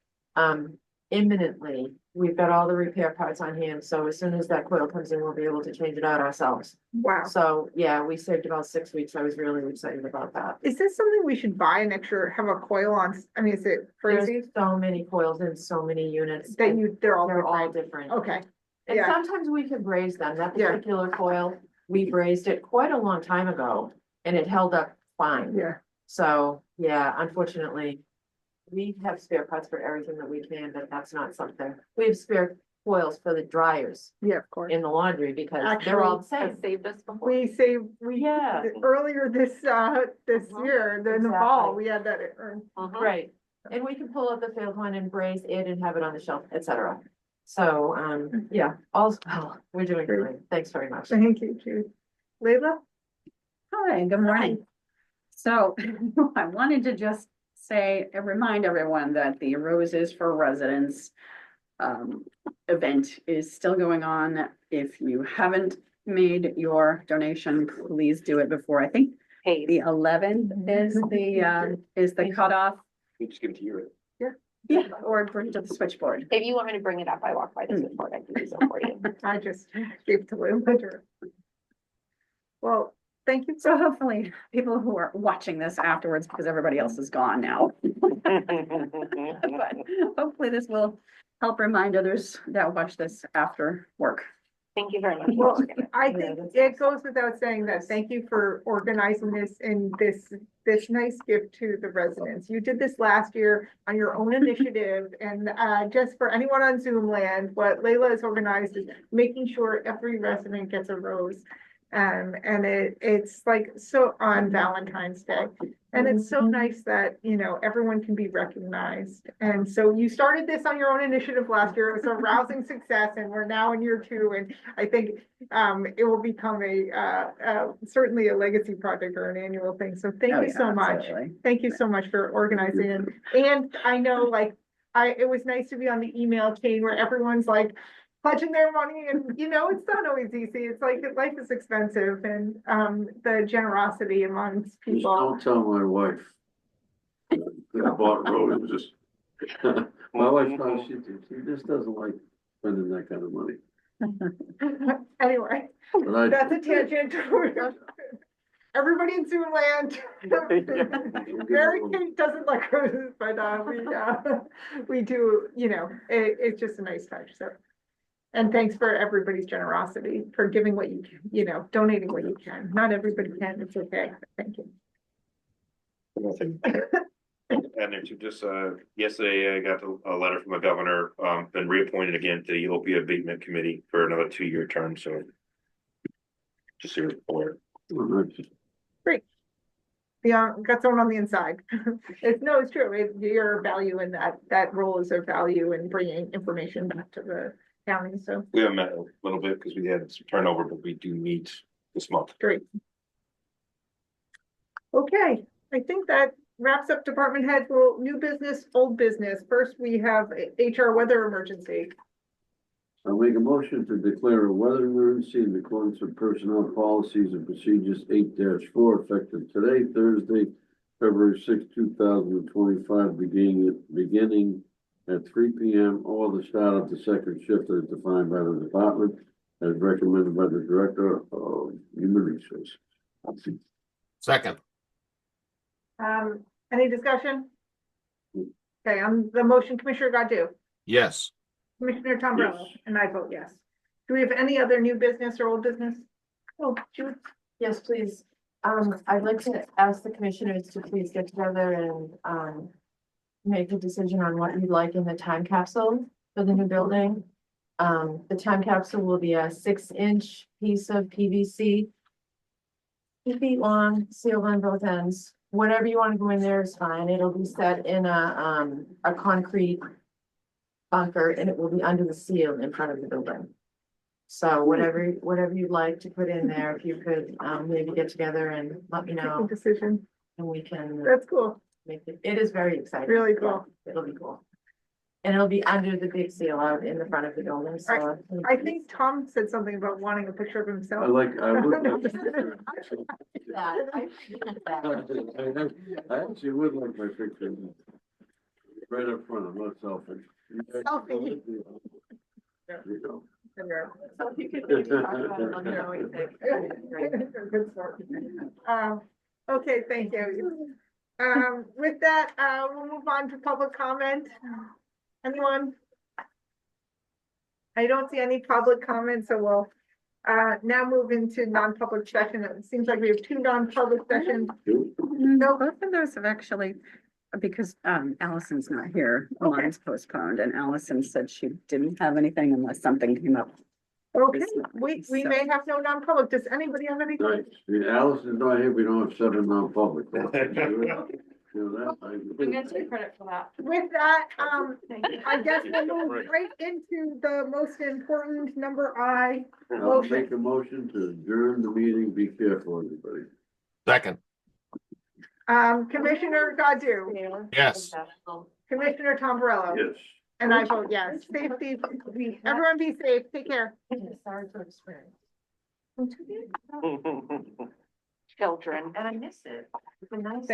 imminently. We've got all the repair parts on hand, so as soon as that coil comes in, we'll be able to change it out ourselves. Wow. So, yeah, we saved about 6 weeks. I was really excited about that. Is this something we should buy an extra, have a coil on? I mean, is it crazy There's so many coils in so many units. that they're all different? different. Okay. And Yeah. sometimes we can braise them. That Yeah. particular coil, we brazed it quite a long time ago and it held up fine. Yeah. So, yeah, unfortunately, we have spare parts for everything that we can, but that's not something. We have spare coils for the dryers Yeah, of course. in the laundry because they're all the Has same. saved us before. We saved, Yeah. earlier this year, in the fall, Exactly. we had that. Right. And we can pull out the failed one and braise it and have it on the shelf, et cetera. So, yeah, all's well. We're doing great. Thanks very much. Thank you, Jude. Leila? Hi, good morning. So I wanted to just say, and remind everyone that the Roses for Residents event is still going on. If you haven't made your donation, please do it before, I think, the 11th is the cutoff. We just give it to you. Yeah, or bring it to the switchboard. If you want me to bring it up, I walk by the switchboard, I can do so for you. I just gave it to Lou. Well, thank you. So hopefully people who are watching this afterwards, because everybody else is gone now. But hopefully this will help remind others that watch this after work. Thank you very much. Well, I think it goes without saying that thank you for organizing this and this nice gift to the residents. You did this last year on your own initiative, and just for anyone on Zoom land, what Leila has organized is making sure every resident gets a rose. And it's like so on Valentine's Day. And it's so nice that, everyone can be recognized. And so you started this on your own initiative last year. It was a rousing success, and we're now in year 2. And I think it will become certainly a legacy project or an annual thing. So thank you so much. Absolutely. Thank you so much for organizing it. And I know, it was nice to be on the email chain where everyone's like pledging their money, and it's not always easy. It's like life is expensive, and the generosity amongst Just people. don't tell my wife. That I bought roses. My wife, she just doesn't like spending that kind of money. Anyway, But that's a tangent. Everybody in Zoom land. Mary Kate doesn't like roses, but we do, it's just a nice touch, so. And thanks for everybody's generosity for giving what you can, donating what you can. Not everybody can, it's okay. Thank you. And then just, yesterday I got a letter from the governor, been reappointed again to the opioid abatement committee for another 2-year term, so. Just so you're aware. Great. Yeah, got someone on the inside. It's true. Your value in that role is a value in bringing information back to the county, so. We haven't met a little bit because we had some turnover, but we do meet this month. Great. Okay, I think that wraps up department heads. Well, new business, old business. First, we have HR weather emergency. I'll make a motion to declare a weather emergency in accordance with personnel policies and procedures 8-4 effective today, Thursday, February 6, 2025, beginning at 3 p.m. or the start of the second shift as defined by the department as recommended by the Director of Human Resources. Second. Any discussion? Okay, on the motion, Commissioner Godu, Yes. Commissioner Tombrello, and I vote yes. Do we have any other new business or old business? Oh, Jude. Yes, please. I'd like to ask the commissioners to please get together and, make a decision on what you'd like in the time capsule for the new building. The time capsule will be a 6-inch piece of PVC. 2 feet long, sealed on both ends. Whatever you want to go in there is fine. It'll be set in a concrete bunker, and it will be under the seal in front of the building. So whatever you'd like to put in there, if you could, maybe get together and let me know, Decision. and we can That's cool. make it, it is very exciting. Really cool. It'll be cool. And it'll be under the big seal out in the front of the building, so. I think Tom said something about wanting a picture of himself. I would like. I actually would like my picture. Right up front, I'm not selfish. Selfie. There you go. So if you could maybe talk about it, let me know what you think. Great. Good sort. Okay, thank you. With that, we'll move on to public comment. Anyone? I don't see any public comments, so we'll now move into non-public session. It seems like we have 2 non-public sessions. No, both of those have actually, because Allison's not here, mine's postponed, and Allison said she didn't have anything unless something came up. Okay, we may have no non-public. Does anybody have any? Nice. I mean, Alice is not here, we don't have 7 non-public. You know that? I'm gonna take credit for that. With that, I guess we'll move right into the most important number I. I'll make a motion to adjourn the meeting. Be careful, everybody. Second. Commissioner Godu, Yes. Commissioner Tombrello. Yes. And I vote yes. Safety, everyone be safe. Take care. Sorry for experience. Children. And I miss it. It's been nice. Thank